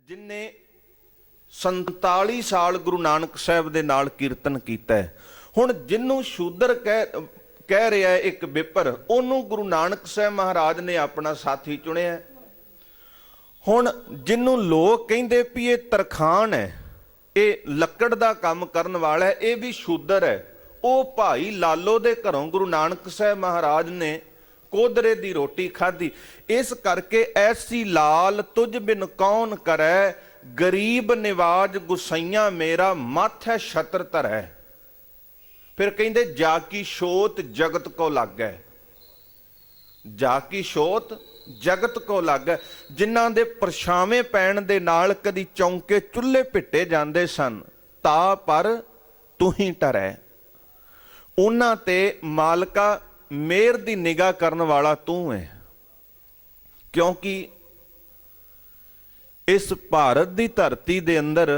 जिन्ने 47 साल गुरु नानक साहब दे नाल कीर्तन कीता है। हुण जिन्नू शूदर कह रहा है एक विपर, ओनू गुरु नानक साहब महाराज ने अपना साथी चुनिया। हुण जिन्नू लोग कहिंदे भी ये तरखान है, ये लकड़ दा काम करन वाला है, ये भी शूदर है, वो भाई लालो दे घरों गुरु नानक साहब महाराज ने कोदरे दी रोटी खाधी। इस करके ऐसी लाल तुझ बिन कौन करे, गरीब निवाज गुसैया मेरा माथे छत्र धरै। फिर कहते जाकी शोत जगत को लग गए, जाकी शोत जगत को लग गए। जिन्हां दे परछावें पैण दे नाल कदी चौंके चुल्हे पिटे जांदे सन, ता पर तू ही टरै। उन्हां ते मालका मेहर दी निगाह करन वाला तू है, क्योंकि इस भारत दी धरती दे अंदर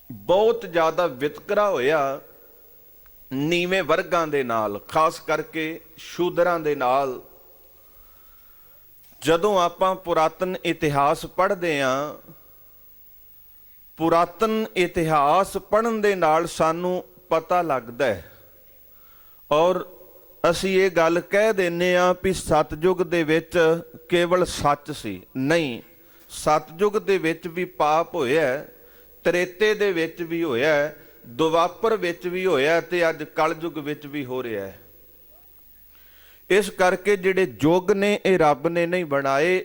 बहुत ज़्यादा वितकरा होया नीवें वर्गां दे नाल, खास करके शूदरां दे नाल। जदों आपां पुरातन इतिहास पढ़दे हां, पुरातन इतिहास पढ़न दे नाल सानू पता लगदा है और असी ये गल कह देने आ भी सतयुग दे विच केवल सच सी। नहीं, सतयुग दे विच भी पाप होया, त्रेते दे विच भी होया, दुवापर विच भी होया ते अज कलयुग विच भी हो रहा है। इस करके जिहड़े युग ने ये रब ने नहीं बनाए,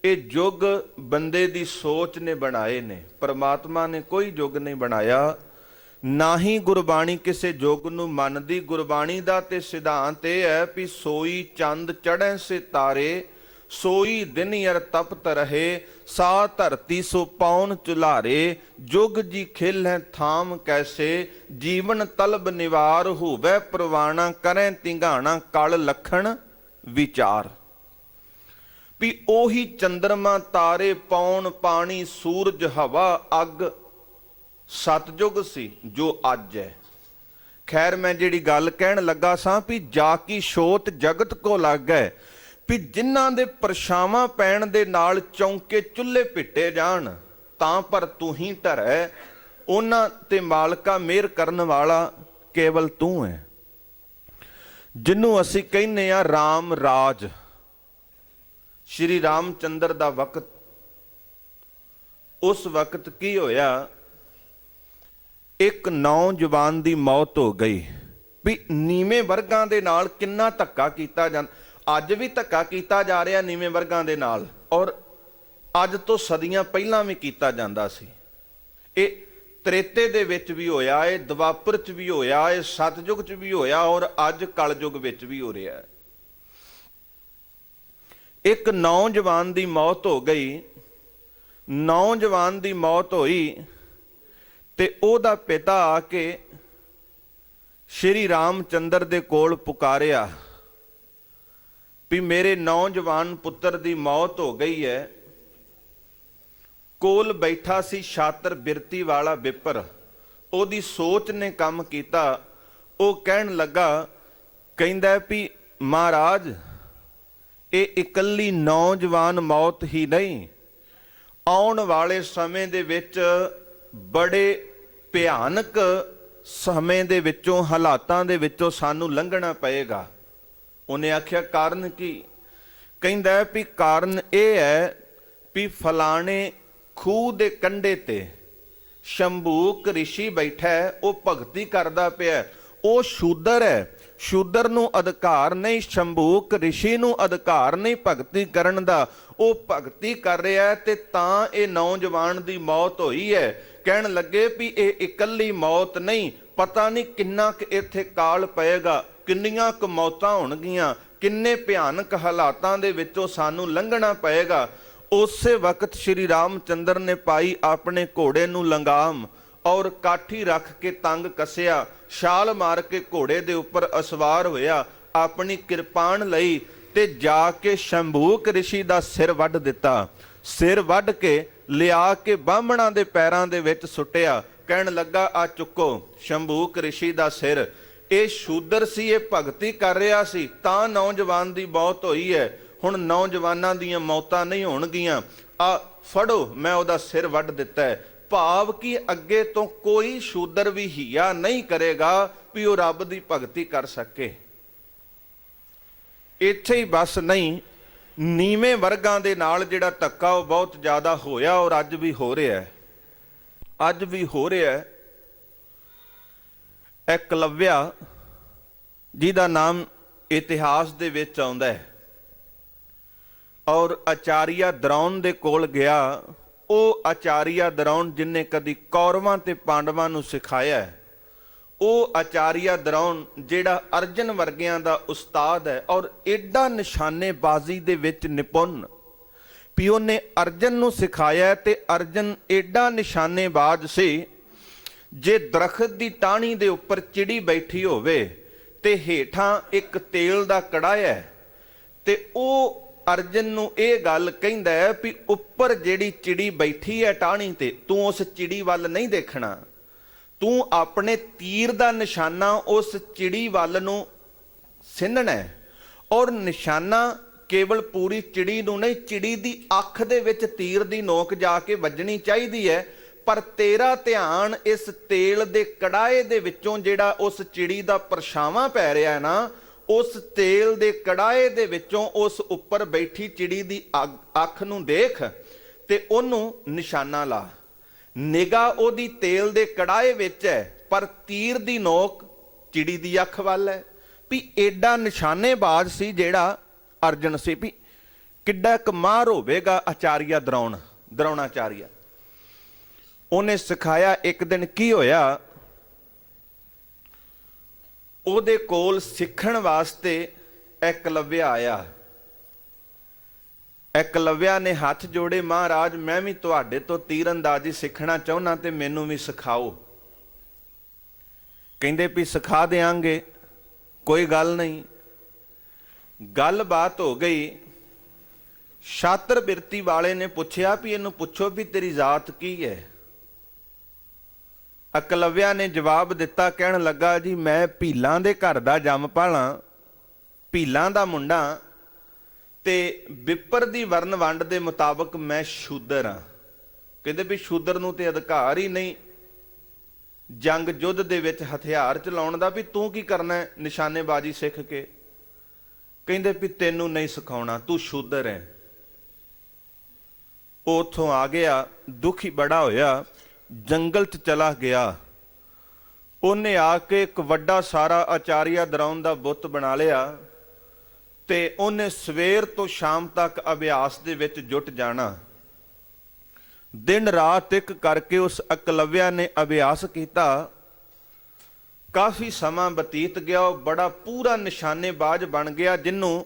ये युग बंदे दी सोच ने बनाए ने। परमात्मा ने कोई युग नहीं बनाया, ना ही गुरबाणी किसी युग नूं मनदी। गुरबाणी दा ते सिद्धांत यह है भी सोई चंद चढ़े सितारे, सोई दिन यर तपत रहे, सा धरती सो पौन चुलारे, जुग जी खिल है थाम कैसे, जीवन तलब निवार होवे परवाना, करें तिंगाना कल लखण विचार। भी ओही चंद्रमा तारे पौन पानी सूरज हवा अग सतयुग सी जो अज है। खैर मैं जिहड़ी गल कहण लगा सां भी जाकी शोत जगत को लग गए, भी जिन्हां दे परछावां पैण दे नाल चौंके चुल्हे पिटे जाण, तां पर तू ही धरै। उन्हां ते मालका मेहर करन वाला केवल तू है। जिन्नू असीं कहने आ राम राज, श्री रामचंद्र दा वक्त, उस वक्त की होया, एक नौजवान दी मौत हो गई। भी नीवें वर्गां दे नाल किन्ना धक्का कीता जांदा, अज भी धक्का कीता जा रहा नीवें वर्गां दे नाल, और अज तो सदियां पहलां भी कीता जांदा सी। ये त्रेते दे विच भी होया, ये द्वापर च भी होया, ये सतयुग च भी होया, और अज कलयुग विच भी हो रहा है। एक नौजवान दी मौत हो गई। नौजवान दी मौत होई ते ओदा पिता आके श्री रामचंद्र दे कोल पुकारिया भी मेरे नौजवान पुत्र दी मौत हो गई है। कोल बैठा सी शातर बिरती वाला विपर, ओदी सोच ने काम कीता। ओ कहन लगा, कहंदा भी महाराज ये इकल्ली नौजवान मौत ही नहीं, आउण वाले समय दे विच बड़े भयानक समय दे विचों हालातां दे विचों सानू लंघना पएगा। उन्हें आख्या कारण की? कहंदा भी कारण यह है भी फलाने खूह दे कंढे ते शंभूक ऋषि बैठा है, वो भगती करदा पिया, वो शूदर है, शूदर नूं अधिकार नहीं, शंभूक ऋषि नूं अधिकार नहीं भगती करन दा, वो भगती कर रहा है ते तां ये नौजवान दी मौत होई है। कहण लगे भी ये इकल्ली मौत नहीं, पता नहीं किन्ना क इत्थे काल पएगा, किन्नियां क मौतां होणगियां, किन्ने भयानक हालातां दे विचों सानू लंघना पएगा। उसे वक्त श्री रामचंद्र ने पाई अपने घोड़े नूं लंगाम और काठी रख के तंग कसिया, छाल मार के घोड़े दे उपर असवार होया, अपनी किरपान लई ते जाके शंभूक ऋषि दा सिर वड्ढ दिता। सिर वड्ढ के लिया के बामणा दे पैरां दे विच सुट्टिया। कहण लगा आ चुको शंभूक ऋषि दा सिर। ये शूदर सी, ये भगती कर रहा सी, तां नौजवान दी मौत होई है। हुण नौजवानां दीयां मौतां नहीं होणगीਆਂ। ਆ ਫੜੋ ਮੈਂ ਉਹਦਾ ਸਿਰ ਵੱਢ ਦਿੱਤਾ ਹੈ। ਭਾਵ ਕਿ ਅੱਗੇ ਤੋਂ ਕੋਈ ਸ਼ੂਦਰ ਵੀ ਹੀਆ ਨਹੀਂ ਕਰੇਗਾ ਵੀ ਉਹ ਰੱਬ ਦੀ ਭਗਤੀ ਕਰ ਸਕੇ। ਇੱਥੇ ਹੀ ਬਸ ਨਹੀਂ, ਨੀਵੇਂ ਵਰਗਾਂ ਦੇ ਨਾਲ ਜਿਹੜਾ ਧੱਕਾ ਉਹ ਬਹੁਤ ਜ਼ਿਆਦਾ ਹੋਇਆ ਔਰ ਅੱਜ ਵੀ ਹੋ ਰਿਹਾ ਹੈ। ਅੱਜ ਵੀ ਹੋ ਰਿਹਾ ਹੈ। ਏਕਲਵਿਆ ਜਿਹਦਾ ਨਾਮ ਇਤਿਹਾਸ ਦੇ ਵਿੱਚ ਆਉਂਦਾ ਹੈ ਔਰ ਆਚਾਰੀਆ ਦਰੋਣ ਦੇ ਕੋਲ ਗਿਆ। ਉਹ ਆਚਾਰੀਆ ਦਰੋਣ ਜਿਨਨੇ ਕਦੀ ਕੌਰਵਾਂ ਤੇ ਪਾਂਡਵਾਂ ਨੂੰ ਸਿਖਾਇਆ, ਉਹ ਆਚਾਰੀਆ ਦਰੋਣ ਜਿਹੜਾ ਅਰਜਨ ਵਰਗਿਆਂ ਦਾ ਉਸਤਾਦ ਹੈ ਔਰ ਐਡਾ ਨਿਸ਼ਾਨੇਬਾਜ਼ੀ ਦੇ ਵਿੱਚ ਨਿਪੁੰਨ ਵੀ ਉਹਨੇ ਅਰਜਨ ਨੂੰ ਸਿਖਾਇਆ। ਤੇ ਅਰਜਨ ਐਡਾ ਨਿਸ਼ਾਨੇਬਾਜ਼ ਸੀ, ਜੇ ਦਰਖਤ ਦੀ ਟਾਹਣੀ ਦੇ ਉੱਪਰ ਚਿੜੀ ਬੈਠੀ ਹੋਵੇ ਤੇ ਹੇਠਾਂ ਇੱਕ ਤੇਲ ਦਾ ਕੜਾ ਹੈ ਤੇ ਉਹ ਅਰਜਨ ਨੂੰ ਇਹ ਗੱਲ ਕਹਿੰਦਾ ਹੈ ਵੀ ਉੱਪਰ ਜਿਹੜੀ ਚਿੜੀ ਬੈਠੀ ਹੈ ਟਾਹਣੀ ਤੇ, ਤੂੰ ਉਸ ਚਿੜੀ ਵੱਲ ਨਹੀਂ ਦੇਖਣਾ, ਤੂੰ ਆਪਣੇ ਤੀਰ ਦਾ ਨਿਸ਼ਾਨਾ ਉਸ ਚਿੜੀ ਵੱਲ ਨੂੰ ਸਿੰਨਣਾ ਹੈ। ਔਰ ਨਿਸ਼ਾਨਾ ਕੇਵਲ ਪੂਰੀ ਚਿੜੀ ਨੂੰ ਨਹੀਂ, ਚਿੜੀ ਦੀ ਅੱਖ ਦੇ ਵਿੱਚ ਤੀਰ ਦੀ ਨੋਕ ਜਾ ਕੇ ਵੱਜਣੀ ਚਾਹੀਦੀ ਹੈ। ਪਰ ਤੇਰਾ ਧਿਆਨ ਇਸ ਤੇਲ ਦੇ ਕੜਾਏ ਦੇ ਵਿੱਚੋਂ ਜਿਹੜਾ ਉਸ ਚਿੜੀ ਦਾ ਪਰਛਾਵਾਂ ਪੈ ਰਿਹਾ ਨਾ, ਉਸ ਤੇਲ ਦੇ ਕੜਾਏ ਦੇ ਵਿੱਚੋਂ ਉਸ ਉੱਪਰ ਬੈਠੀ ਚਿੜੀ ਦੀ ਅੱਖ ਨੂੰ ਦੇਖ ਤੇ ਉਹਨੂੰ ਨਿਸ਼ਾਨਾ ਲਾ। ਨਿਗਾਹ ਉਹਦੀ ਤੇਲ ਦੇ ਕੜਾਏ ਵਿੱਚ ਹੈ ਪਰ ਤੀਰ ਦੀ ਨੋਕ ਚਿੜੀ ਦੀ ਅੱਖ ਵੱਲ ਹੈ। ਵੀ ਐਡਾ ਨਿਸ਼ਾਨੇਬਾਜ਼ ਸੀ ਜਿਹੜਾ ਅਰਜਨ ਸੀ। ਵੀ ਕਿੱਡਾ ਕਮਾਰ ਹੋਵੇਗਾ ਆਚਾਰੀਆ ਦਰੋਣਾਚਾਰੀਆ। ਉਹਨੇ ਸਿਖਾਇਆ। ਇੱਕ ਦਿਨ ਕੀ ਹੋਇਆ, ਉਹਦੇ ਕੋਲ ਸਿੱਖਣ ਵਾਸਤੇ ਏਕਲਵਿਆ ਆਇਆ। ਏਕਲਵਿਆ ਨੇ ਹੱਥ ਜੋੜੇ, ਮਹਾਰਾਜ ਮੈਂ ਵੀ ਤੁਹਾਡੇ ਤੋਂ ਤੀਰ ਅੰਦਾਜ਼ੀ ਸਿੱਖਣਾ ਚਾਹੁੰਦਾ ਤੇ ਮੈਨੂੰ ਵੀ ਸਿਖਾਓ। ਕਹਿੰਦੇ ਵੀ ਸਿਖਾ ਦੇਾਂਗੇ, ਕੋਈ ਗੱਲ ਨਹੀਂ। ਗੱਲਬਾਤ ਹੋ ਗਈ। ਛਾਤਰ ਬਿਰਤੀ ਵਾਲੇ ਨੇ ਪੁੱਛਿਆ ਵੀ ਇਹਨੂੰ ਪੁੱਛੋ ਵੀ ਤੇਰੀ ਜ਼ਾਤ ਕੀ ਹੈ। ਏਕਲਵਿਆ ਨੇ ਜਵਾਬ ਦਿੱਤਾ, ਕਹਿਣ ਲੱਗਾ ਜੀ ਮੈਂ ਭੀਲਾਂ ਦੇ ਘਰ ਦਾ ਜੰਮ ਪਾਲਾਂ, ਭੀਲਾਂ ਦਾ ਮੁੰਡਾ, ਤੇ ਵਿਪਰ ਦੀ ਵਰਨ ਵੰਡ ਦੇ ਮੁਤਾਬਕ ਮੈਂ ਸ਼ੂਦਰ ਹਾਂ। ਕਹਿੰਦੇ ਵੀ ਸ਼ੂਦਰ ਨੂੰ ਤੇ ਅਧਿਕਾਰ ਹੀ ਨਹੀਂ ਜੰਗ ਯੁੱਧ ਦੇ ਵਿੱਚ ਹਥਿਆਰ ਚਲਾਉਣ ਦਾ, ਵੀ ਤੂੰ ਕੀ ਕਰਨਾ ਹੈ ਨਿਸ਼ਾਨੇਬਾਜ਼ੀ ਸਿੱਖ ਕੇ। ਕਹਿੰਦੇ ਵੀ ਤੈਨੂੰ ਨਹੀਂ ਸਿਖਾਉਣਾ, ਤੂੰ ਸ਼ੂਦਰ ਹੈ। ਉਹ ਉੱਥੋਂ ਆ ਗਿਆ, ਦੁਖੀ ਬੜਾ ਹੋਇਆ, ਜੰਗਲ 'ਚ ਚਲਾ ਗਿਆ। ਉਹਨੇ ਆ ਕੇ ਇੱਕ ਵੱਡਾ ਸਾਰਾ ਆਚਾਰੀਆ ਦਰੋਣ ਦਾ ਬੁੱਤ ਬਣਾ ਲਿਆ ਤੇ ਉਹਨੇ ਸਵੇਰ ਤੋਂ ਸ਼ਾਮ ਤੱਕ ਅਭਿਆਸ ਦੇ ਵਿੱਚ ਜੁਟ ਜਾਣਾ। ਦਿਨ ਰਾਤ ਇੱਕ ਕਰਕੇ ਉਸ ਏਕਲਵਿਆ ਨੇ ਅਭਿਆਸ ਕੀਤਾ। ਕਾਫੀ ਸਮਾਂ ਬਤੀਤ ਗਿਆ, ਉਹ ਬੜਾ ਪੂਰਾ ਨਿਸ਼ਾਨੇਬਾਜ਼ ਬਣ ਗਿਆ, ਜਿਹਨੂੰ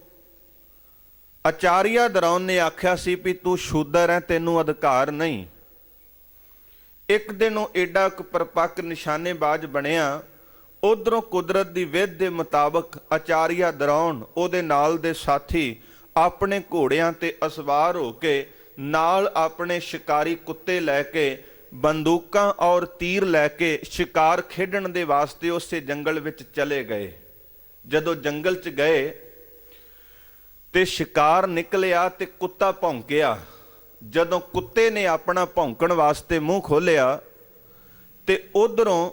ਆਚਾਰੀਆ ਦਰੋਣ ਨੇ ਆਖਿਆ ਸੀ ਵੀ ਤੂੰ ਸ਼ੂਦਰ ਹੈ, ਤੈਨੂੰ ਅਧਿਕਾਰ ਨਹੀਂ। ਇੱਕ ਦਿਨ ਉਹ ਏਡਾ ਕੁ ਪਰਪੱਕ ਨਿਸ਼ਾਨੇਬਾਜ਼ ਬਣਿਆ। ਉਧਰੋਂ ਕੁਦਰਤ ਦੀ ਵਿਧ ਦੇ ਮੁਤਾਬਕ ਆਚਾਰੀਆ ਦਰੋਣ ਉਹਦੇ ਨਾਲ ਦੇ ਸਾਥੀ ਆਪਣੇ ਘੋੜਿਆਂ ਤੇ ਅਸਵਾਰ ਹੋ ਕੇ, ਨਾਲ ਆਪਣੇ ਸ਼ਿਕਾਰੀ ਕੁੱਤੇ ਲੈ ਕੇ, ਬੰਦੂਕਾਂ ਔਰ ਤੀਰ ਲੈ ਕੇ ਸ਼ਿਕਾਰ ਖੇਡਣ ਦੇ ਵਾਸਤੇ ਉਸੇ ਜੰਗਲ ਵਿੱਚ ਚਲੇ ਗਏ। ਜਦੋਂ ਜੰਗਲ 'ਚ ਗਏ ਤੇ ਸ਼ਿਕਾਰ ਨਿਕਲਿਆ ਤੇ ਕੁੱਤਾ ਭੌਂਕਿਆ। ਜਦੋਂ ਕੁੱਤੇ ਨੇ ਆਪਣਾ ਭੌਂਕਣ ਵਾਸਤੇ ਮੂੰਹ ਖੋਲਿਆ ਤੇ ਉਧਰੋਂ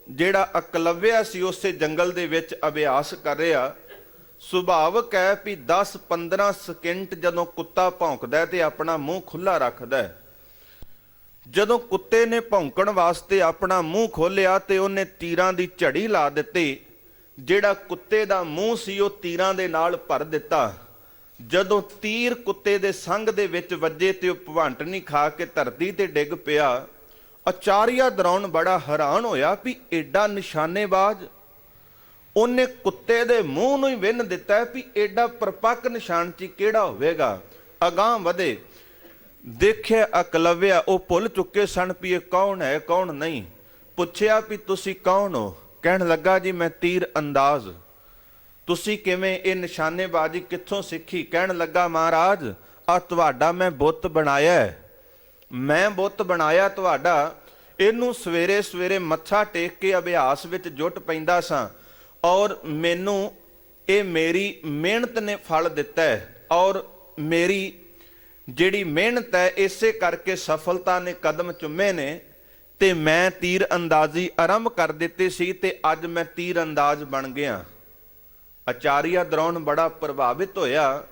ਜਿਹੜਾ ਏਕਲਵਿਆ ਸੀ ਉਸੇ ਜੰਗਲ ਦੇ ਵਿੱਚ ਅਭਿਆਸ ਕਰ ਰਿਹਾ। ਸੁਭਾਵਕ ਹੈ ਵੀ 10-15 ਸਕਿੰਟ ਜਦੋਂ ਕੁੱਤਾ ਭੌਂਕਦਾ ਤੇ ਆਪਣਾ ਮੂੰਹ ਖੁੱਲਾ ਰੱਖਦਾ। ਜਦੋਂ ਕੁੱਤੇ ਨੇ ਭੌਂਕਣ ਵਾਸਤੇ ਆਪਣਾ ਮੂੰਹ ਖੋਲਿਆ ਤੇ ਉਹਨੇ ਤੀਰਾਂ ਦੀ ਝੜੀ ਲਾ ਦਿੱਤੀ। ਜਿਹੜਾ ਕੁੱਤੇ ਦਾ ਮੂੰਹ ਸੀ ਉਹ ਤੀਰਾਂ ਦੇ ਨਾਲ ਭਰ ਦਿੱਤਾ। ਜਦੋਂ ਤੀਰ ਕੁੱਤੇ ਦੇ ਸੰਗ ਦੇ ਵਿੱਚ ਵੱਜੇ ਤੇ ਉਹ ਭਵੰਟਨੀ ਖਾ ਕੇ ਧਰਤੀ ਤੇ ਡਿੱਗ ਪਿਆ। ਆਚਾਰੀਆ ਦਰੋਣ ਬੜਾ ਹੈਰਾਨ ਹੋਇਆ ਵੀ ਐਡਾ ਨਿਸ਼ਾਨੇਬਾਜ਼, ਉਹਨੇ ਕੁੱਤੇ ਦੇ ਮੂੰਹ ਨੂੰ ਹੀ ਵਿੰਨ ਦਿੱਤਾ ਵੀ ਐਡਾ ਪਰਪੱਕ ਨਿਸ਼ਾਨਚੀ ਕਿਹੜਾ ਹੋਵੇਗਾ। ਅਗਾਂਹ ਵਧੇ, ਦੇਖਿਆ ਏਕਲਵਿਆ ਉਹ ਭੁੱਲ ਚੁੱਕੇ ਸਨ ਵੀ ਇਹ ਕੌਣ ਹੈ ਕੌਣ ਨਹੀਂ। ਪੁੱਛਿਆ ਵੀ ਤੁਸੀਂ ਕੌਣ ਹੋ। ਕਹਿਣ ਲੱਗਾ ਜੀ ਮੈਂ ਤੀਰ ਅੰਦਾਜ਼। ਤੁਸੀਂ ਕਿਵੇਂ ਇਹ ਨਿਸ਼ਾਨੇਬਾਜ਼ੀ ਕਿੱਥੋਂ ਸਿੱਖੀ। ਕਹਿਣ ਲੱਗਾ ਮਹਾਰਾਜ ਆ ਤੁਹਾਡਾ ਮੈਂ ਬੁੱਤ ਬਣਾਇਆ, ਮੈਂ ਬੁੱਤ ਬਣਾਇਆ ਤੁਹਾਡਾ। ਇਹਨੂੰ ਸਵੇਰੇ ਸਵੇਰੇ ਮੱਥਾ ਟੇਕ ਕੇ ਅਭਿਆਸ ਵਿੱਚ ਜੁਟ ਪੈਂਦਾ ਸਾਂ ਔਰ ਮੈਨੂੰ ਇਹ ਮੇਰੀ ਮਿਹਨਤ ਨੇ ਫਲ ਦਿੱਤਾ ਹੈ ਔਰ ਮੇਰੀ ਜਿਹੜੀ ਮਿਹਨਤ ਹੈ ਇਸੇ ਕਰਕੇ ਸਫਲਤਾ ਨੇ ਕਦਮ ਚੁੰਮੇ ਨੇ। ਤੇ ਮੈਂ ਤੀਰ ਅੰਦਾਜ਼ੀ ਆਰੰਭ ਕਰ ਦਿੱਤੀ ਸੀ ਤੇ ਅੱਜ ਮੈਂ ਤੀਰ ਅੰਦਾਜ਼ ਬਣ ਗਿਆ। ਆਚਾਰੀਆ ਦਰੋਣ ਬੜਾ ਪ੍ਰਭਾਵਿਤ ਹੋਇਆ।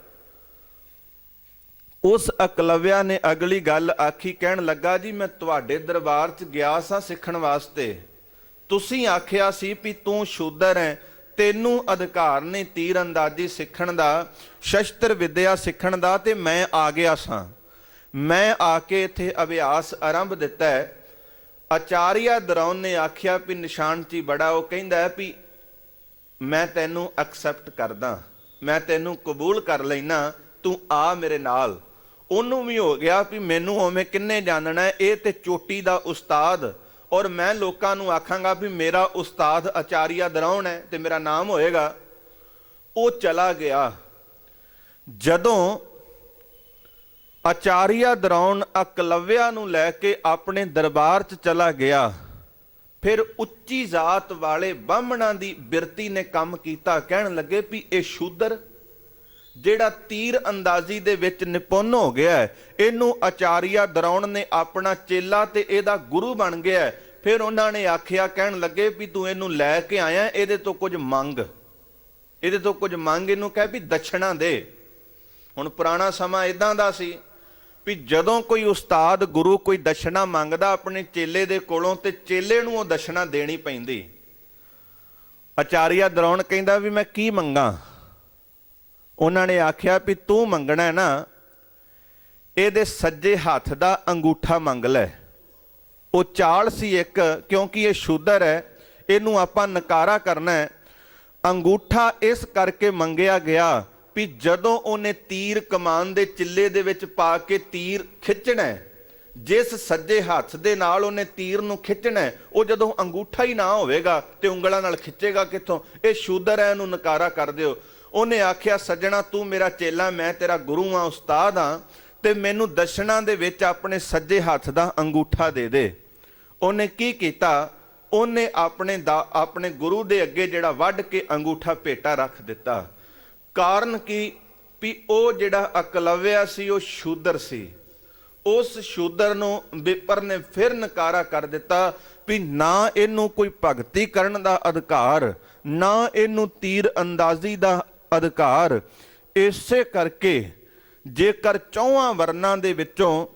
ਉਸ ਅਕਲਵਿਆ ਨੇ ਅਗਲੀ ਗੱਲ ਆਖੀ, ਕਹਿਣ ਲੱਗਾ ਜੀ ਮੈਂ ਤੁਹਾਡੇ ਦਰਬਾਰ 'ਚ ਗਿਆ ਸਾਂ ਸਿੱਖਣ ਵਾਸਤੇ, ਤੁਸੀਂ ਆਖਿਆ ਸੀ ਵੀ ਤੂੰ ਸ਼ੂਦਰ ਹੈ, ਤੈਨੂੰ ਅਧਿਕਾਰ ਨਹੀਂ ਤੀਰ ਅੰਦਾਜ਼ੀ ਸਿੱਖਣ ਦਾ, ਸ਼ਸਤਰ ਵਿਦਿਆ ਸਿੱਖਣ ਦਾ, ਤੇ ਮੈਂ ਆ ਗਿਆ ਸਾਂ। ਮੈਂ ਆ ਕੇ ਇੱਥੇ ਅਭਿਆਸ ਆਰੰਭ ਦਿੱਤਾ ਹੈ। ਆਚਾਰੀਆ ਦਰੋਣ ਨੇ ਆਖਿਆ ਵੀ ਨਿਸ਼ਾਨ 'ਚ ਹੀ ਬੜਾ, ਉਹ ਕਹਿੰਦਾ ਵੀ ਮੈਂ ਤੈਨੂੰ ਐਕਸੈਪਟ ਕਰਦਾ, ਮੈਂ ਤੈਨੂੰ ਕਬੂਲ ਕਰ ਲੈਣਾ, ਤੂੰ ਆ ਮੇਰੇ ਨਾਲ। ਉਹਨੂੰ ਵੀ ਹੋ ਗਿਆ ਵੀ ਮੈਨੂੰ ਉਵੇਂ ਕਿੰਨੇ ਜਾਣਨਾ ਹੈ, ਇਹ ਤੇ ਚੋਟੀ ਦਾ ਉਸਤਾਦ, ਔਰ ਮੈਂ ਲੋਕਾਂ ਨੂੰ ਆਖਾਂਗਾ ਵੀ ਮੇਰਾ ਉਸਤਾਦ ਆਚਾਰੀਆ ਦਰੋਣ ਹੈ ਤੇ ਮੇਰਾ ਨਾਮ ਹੋਏਗਾ। ਉਹ ਚਲਾ ਗਿਆ। ਜਦੋਂ ਆਚਾਰੀਆ ਦਰੋਣ ਅਕਲਵਿਆ ਨੂੰ ਲੈ ਕੇ ਆਪਣੇ ਦਰਬਾਰ 'ਚ ਚਲਾ ਗਿਆ, ਫਿਰ ਉੱਚੀ ਜ਼ਾਤ ਵਾਲੇ ਬਾਹਮਣਾਂ ਦੀ ਬਿਰਤੀ ਨੇ ਕੰਮ ਕੀਤਾ। ਕਹਿਣ ਲੱਗੇ ਵੀ ਇਹ ਸ਼ੂਦਰ ਜਿਹੜਾ ਤੀਰ ਅੰਦਾਜ਼ੀ ਦੇ ਵਿੱਚ ਨਿਪੁੰਨ ਹੋ ਗਿਆ ਹੈ, ਇਹਨੂੰ ਆਚਾਰੀਆ ਦਰੋਣ ਨੇ ਆਪਣਾ ਚੇਲਾ ਤੇ ਇਹਦਾ ਗੁਰੂ ਬਣ ਗਿਆ ਹੈ। ਫਿਰ ਉਹਨਾਂ ਨੇ ਆਖਿਆ, ਕਹਿਣ ਲੱਗੇ ਵੀ ਤੂੰ ਇਹਨੂੰ ਲੈ ਕੇ ਆਇਆ, ਇਹਦੇ ਤੋਂ ਕੁਝ ਮੰਗ, ਇਹਦੇ ਤੋਂ ਕੁਝ ਮੰਗ, ਇਹਨੂੰ ਕਹਿ ਵੀ ਦਛਣਾ ਦੇ। ਹੁਣ ਪੁਰਾਣਾ ਸਮਾਂ ਇਦਾਂ ਦਾ ਸੀ ਵੀ ਜਦੋਂ ਕੋਈ ਉਸਤਾਦ ਗੁਰੂ ਕੋਈ ਦਛਣਾ ਮੰਗਦਾ ਆਪਣੇ ਚੇਲੇ ਦੇ ਕੋਲੋਂ, ਤੇ ਚੇਲੇ ਨੂੰ ਉਹ ਦਛਣਾ ਦੇਣੀ ਪੈਂਦੀ। ਆਚਾਰੀਆ ਦਰੋਣ ਕਹਿੰਦਾ ਵੀ ਮੈਂ ਕੀ ਮੰਗਾ? ਉਹਨਾਂ ਨੇ ਆਖਿਆ ਵੀ ਤੂੰ ਮੰਗਣਾ ਨਾ, ਇਹਦੇ ਸੱਜੇ ਹੱਥ ਦਾ ਅੰਗੂਠਾ ਮੰਗ ਲੈ। ਉਹ ਚਾਲ ਸੀ ਇੱਕ, ਕਿਉਂਕਿ ਇਹ ਸ਼ੂਦਰ ਹੈ, ਇਹਨੂੰ ਆਪਾਂ ਨਕਾਰਾ ਕਰਨਾ ਹੈ। ਅੰਗੂਠਾ ਇਸ ਕਰਕੇ ਮੰਗਿਆ ਗਿਆ ਵੀ ਜਦੋਂ ਉਹਨੇ ਤੀਰ ਕਮਾਨ ਦੇ ਚਿੱਲੇ ਦੇ ਵਿੱਚ ਪਾ ਕੇ ਤੀਰ ਖਿੱਚਣਾ, ਜਿਸ ਸੱਜੇ ਹੱਥ ਦੇ ਨਾਲ ਉਹਨੇ ਤੀਰ ਨੂੰ ਖਿੱਚਣਾ, ਉਹ ਜਦੋਂ ਅੰਗੂਠਾ ਹੀ ਨਾ ਹੋਵੇਗਾ ਤੇ ਉਂਗਲਾਂ ਨਾਲ ਖਿੱਚੇਗਾ ਕਿੱਥੋਂ? ਇਹ ਸ਼ੂਦਰ ਹੈ, ਇਹਨੂੰ ਨਕਾਰਾ ਕਰ ਦਿਓ। ਉਹਨੇ ਆਖਿਆ, ਸੱਜਣਾ ਤੂੰ ਮੇਰਾ ਚੇਲਾ, ਮੈਂ ਤੇਰਾ ਗੁਰੂ ਆ, ਉਸਤਾਦ ਆ, ਤੇ ਮੈਨੂੰ ਦਸ਼ਣਾ ਦੇ ਵਿੱਚ ਆਪਣੇ ਸੱਜੇ ਹੱਥ ਦਾ ਅੰਗੂਠਾ ਦੇ ਦੇ। ਉਹਨੇ ਕੀ ਕੀਤਾ? ਉਹਨੇ ਆਪਣੇ ਗੁਰੂ ਦੇ ਅੱਗੇ ਜਿਹੜਾ ਵੱਢ ਕੇ ਅੰਗੂਠਾ ਭੇਟਾ ਰੱਖ ਦਿੱਤਾ। ਕਾਰਨ ਕੀ? ਵੀ ਉਹ ਜਿਹੜਾ ਅਕਲਵਿਆ ਸੀ ਉਹ ਸ਼ੂਦਰ ਸੀ। ਉਸ ਸ਼ੂਦਰ ਨੂੰ ਵਿਪਰ ਨੇ ਫਿਰ ਨਕਾਰਾ ਕਰ ਦਿੱਤਾ ਵੀ ਨਾ ਇਹਨੂੰ ਕੋਈ ਭਗਤੀ ਕਰਨ ਦਾ ਅਧਿਕਾਰ, ਨਾ ਇਹਨੂੰ ਤੀਰ ਅੰਦਾਜ਼ੀ ਦਾ ਅਧਿਕਾਰ। ਇਸੇ ਕਰਕੇ ਜੇਕਰ ਚੌਹਾਂ ਵਰਨਾਂ ਦੇ ਵਿੱਚੋਂ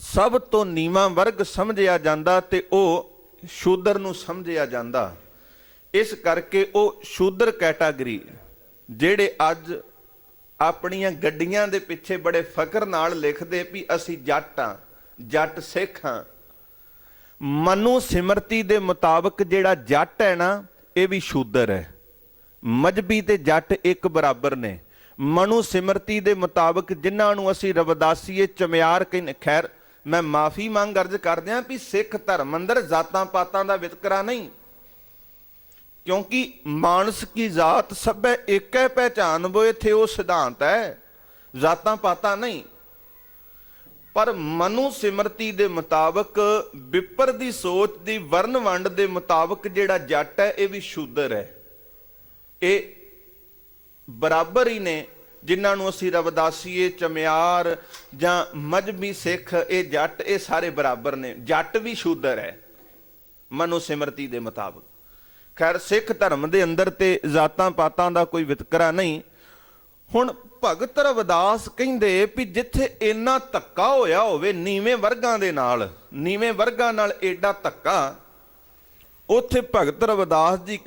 ਸਭ ਤੋਂ ਨੀਵਾਂ ਵਰਗ ਸਮਝਿਆ ਜਾਂਦਾ ਤੇ ਉਹ ਸ਼ੂਦਰ ਨੂੰ ਸਮਝਿਆ ਜਾਂਦਾ। ਇਸ ਕਰਕੇ ਉਹ ਸ਼ੂਦਰ ਕੈਟਾਗਰੀ, ਜਿਹੜੇ ਅੱਜ ਆਪਣੀਆਂ ਗੱਡੀਆਂ ਦੇ ਪਿੱਛੇ ਬੜੇ ਫਕਰ ਨਾਲ ਲਿਖਦੇ ਵੀ ਅਸੀਂ ਜੱਟ ਹਾਂ, ਜੱਟ ਸਿੱਖ ਹਾਂ, ਮਨੂ ਸਿਮਰਤੀ ਦੇ ਮੁਤਾਬਕ ਜਿਹੜਾ ਜੱਟ ਹੈ ਨਾ, ਇਹ ਵੀ ਸ਼ੂਦਰ ਹੈ। ਮਜਬੀ ਤੇ ਜੱਟ ਇੱਕ ਬਰਾਬਰ ਨੇ। ਮਨੂ ਸਿਮਰਤੀ ਦੇ ਮੁਤਾਬਕ ਜਿਨ੍ਹਾਂ ਨੂੰ ਅਸੀਂ ਰਵਿਦਾਸੀਏ ਚਮਿਆਰ ਕਹਿੰਦੇ, ਖੈਰ ਮੈਂ ਮਾਫੀ ਮੰਗ ਅਰਜ਼ ਕਰਦੇ ਹਾਂ ਵੀ ਸਿੱਖ ਧਰਮ ਅੰਦਰ ਜਾਤਾਂ ਪਾਤਾਂ ਦਾ ਵਿਤਕਰਾ ਨਹੀਂ, ਕਿਉਂਕਿ ਮਾਨਸ ਕੀ ਜਾਤ ਸਭੈ ਏਕੈ ਪਹਿਚਾਨ ਬੋ, ਇੱਥੇ ਉਹ ਸਿਧਾਂਤ ਹੈ, ਜਾਤਾਂ ਪਾਤਾਂ ਨਹੀਂ। ਪਰ ਮਨੂ ਸਿਮਰਤੀ ਦੇ ਮੁਤਾਬਕ, ਵਿਪਰ ਦੀ ਸੋਚ ਦੀ ਵਰਨ ਵੰਡ ਦੇ ਮੁਤਾਬਕ ਜਿਹੜਾ ਜੱਟ ਹੈ ਇਹ ਵੀ ਸ਼ੂਦਰ ਹੈ। ਇਹ ਬਰਾਬਰ ਹੀ ਨੇ, ਜਿਨ੍ਹਾਂ ਨੂੰ ਅਸੀਂ ਰਵਿਦਾਸੀਏ ਚਮਿਆਰ ਜਾਂ ਮਜਬੀ ਸਿੱਖ, ਇਹ ਜੱਟ, ਇਹ ਸਾਰੇ ਬਰਾਬਰ ਨੇ। ਜੱਟ ਵੀ ਸ਼ੂਦਰ ਹੈ ਮਨੂ ਸਿਮਰਤੀ ਦੇ ਮੁਤਾਬਕ। ਖੈਰ ਸਿੱਖ ਧਰਮ ਦੇ ਅੰਦਰ ਤੇ ਜਾਤਾਂ ਪਾਤਾਂ ਦਾ ਕੋਈ ਵਿਤਕਰਾ ਨਹੀਂ। ਹੁਣ ਭਗਤ ਰਵਿਦਾਸ ਕਹਿੰਦੇ ਵੀ ਜਿੱਥੇ ਇੰਨਾ ਧੱਕਾ ਹੋਇਆ ਹੋਵੇ ਨੀਵੇਂ ਵਰਗਾਂ ਦੇ ਨਾਲ, ਨੀਵੇਂ ਵਰਗਾਂ ਨਾਲ ਏਡਾ ਧੱਕਾ, ਉੱਥੇ ਭਗਤ ਰਵਿਦਾਸ ਜੀ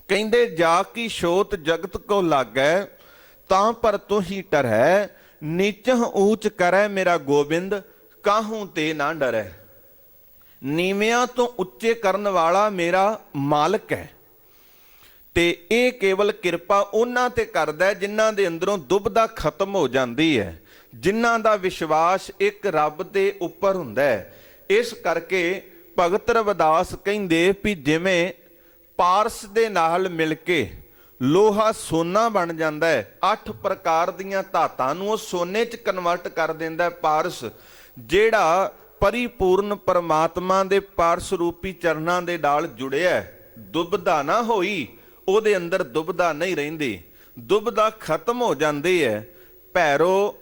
ਕਹਿੰਦੇ ਜਾ ਕੀ ਛੋਤ ਜਗਤ ਕੋ ਲਾਗੈ, ਤਾਂ ਪਰ ਤੁਹੀ ਟਰੈ, ਨੀਚਹ ਊਚ ਕਰੈ ਮੇਰਾ ਗੋਬਿੰਦ, ਕਾਹੂ ਤੇ ਨਾ ਡਰੈ। ਨੀਵਿਆਂ ਤੋਂ ਉੱਚੇ ਕਰਨ ਵਾਲਾ ਮੇਰਾ ਮਾਲਕ ਹੈ, ਤੇ ਇਹ ਕੇਵਲ ਕਿਰਪਾ ਉਹਨਾਂ ਤੇ ਕਰਦਾ ਜਿਨ੍ਹਾਂ ਦੇ ਅੰਦਰੋਂ ਦੁਬਦਾ ਖਤਮ ਹੋ ਜਾਂਦੀ ਹੈ, ਜਿਨ੍ਹਾਂ ਦਾ ਵਿਸ਼ਵਾਸ ਇੱਕ ਰੱਬ ਦੇ ਉੱਪਰ ਹੁੰਦਾ ਹੈ। ਇਸ ਕਰਕੇ ਭਗਤ ਰਵਿਦਾਸ ਕਹਿੰਦੇ ਵੀ ਜਿਵੇਂ ਪਾਰਸ ਦੇ ਨਾਲ ਮਿਲ ਕੇ ਲੋਹਾ ਸੋਨਾ ਬਣ ਜਾਂਦਾ ਹੈ, 8 ਪ੍ਰਕਾਰ ਦੀਆਂ ਧਾਤਾਂ ਨੂੰ ਉਹ ਸੋਨੇ 'ਚ ਕਨਵਰਟ ਕਰ ਦਿੰਦਾ ਪਾਰਸ, ਜਿਹੜਾ ਪਰਿਪੂਰਨ ਪਰਮਾਤਮਾ ਦੇ ਪਾਰਸ ਰੂਪੀ ਚਰਨਾਂ ਦੇ ਨਾਲ ਜੁੜਿਆ। ਦੁਬਦਾ ਨਾ ਹੋਈ, ਉਹਦੇ ਅੰਦਰ ਦੁਬਦਾ ਨਹੀਂ ਰਹਿੰਦੀ, ਦੁਬਦਾ ਖਤਮ ਹੋ ਜਾਂਦੀ ਹੈ। ਭੈਰੋ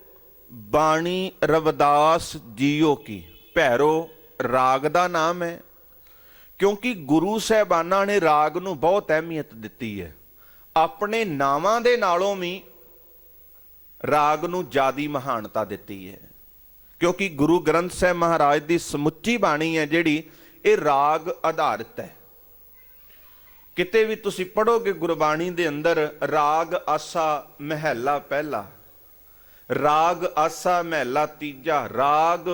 ਬਾਣੀ ਰਵਿਦਾਸ ਜੀਓ ਕੀ। ਭੈਰੋ ਰਾਗ ਦਾ ਨਾਮ ਹੈ, ਕਿਉਂਕਿ ਗੁਰੂ ਸਾਹਿਬਾਨਾਂ ਨੇ ਰਾਗ ਨੂੰ ਬਹੁਤ ਅਹਿਮੀਅਤ ਦਿੱਤੀ ਹੈ। ਆਪਣੇ ਨਾਵਾਂ ਦੇ ਨਾਲੋਂ ਵੀ ਰਾਗ ਨੂੰ ਜ਼ਿਆਦੀ ਮਹਾਨਤਾ ਦਿੱਤੀ ਹੈ, ਕਿਉਂਕਿ ਗੁਰੂ ਗ੍ਰੰਥ ਸਾਹਿਬ ਮਹਾਰਾਜ ਦੀ ਸਮੁੱਚੀ ਬਾਣੀ ਹੈ ਜਿਹੜੀ, ਇਹ ਰਾਗ ਆਧਾਰਿਤ ਹੈ। ਕਿਤੇ ਵੀ ਤੁਸੀਂ ਪੜੋਗੇ ਗੁਰਬਾਣੀ ਦੇ ਅੰਦਰ ਰਾਗ ਆਸਾ ਮਹਿਲਾ ਪਹਿਲਾ, ਰਾਗ ਆਸਾ ਮਹਿਲਾ ਤੀਜਾ, ਰਾਗ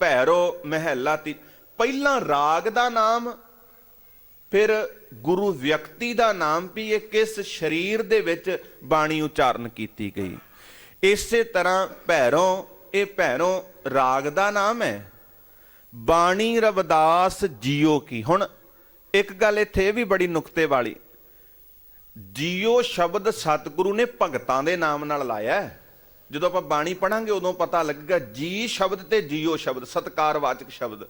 ਭੈਰੋ ਮਹਿਲਾ ਪਹਿਲਾਂ ਰਾਗ ਦਾ ਨਾਮ, ਫਿਰ ਗੁਰੂ ਵਿਅਕਤੀ ਦਾ ਨਾਮ, ਵੀ ਇਹ ਕਿਸ ਸਰੀਰ ਦੇ ਵਿੱਚ ਬਾਣੀ ਉਚਾਰਨ ਕੀਤੀ ਗਈ। ਇਸੇ ਤਰ੍ਹਾਂ ਭੈਰੋ, ਇਹ ਭੈਰੋ ਰਾਗ ਦਾ ਨਾਮ ਹੈ। ਬਾਣੀ ਰਵਿਦਾਸ ਜੀਓ ਕੀ। ਹੁਣ ਇੱਕ ਗੱਲ ਇੱਥੇ ਇਹ ਵੀ ਬੜੀ ਨੁਕਤੇ ਵਾਲੀ, ਜੀਓ ਸ਼ਬਦ ਸਤਿਗੁਰੂ ਨੇ ਭਗਤਾਂ ਦੇ ਨਾਮ ਨਾਲ ਲਾਇਆ। ਜਦੋਂ ਆਪਾਂ ਬਾਣੀ ਪੜਾਂਗੇ ਉਦੋਂ ਪਤਾ ਲੱਗੇਗਾ, ਜੀ ਸ਼ਬਦ ਤੇ ਜੀਓ ਸ਼ਬਦ ਸਤਿਕਾਰਵਾਚਕ ਸ਼ਬਦ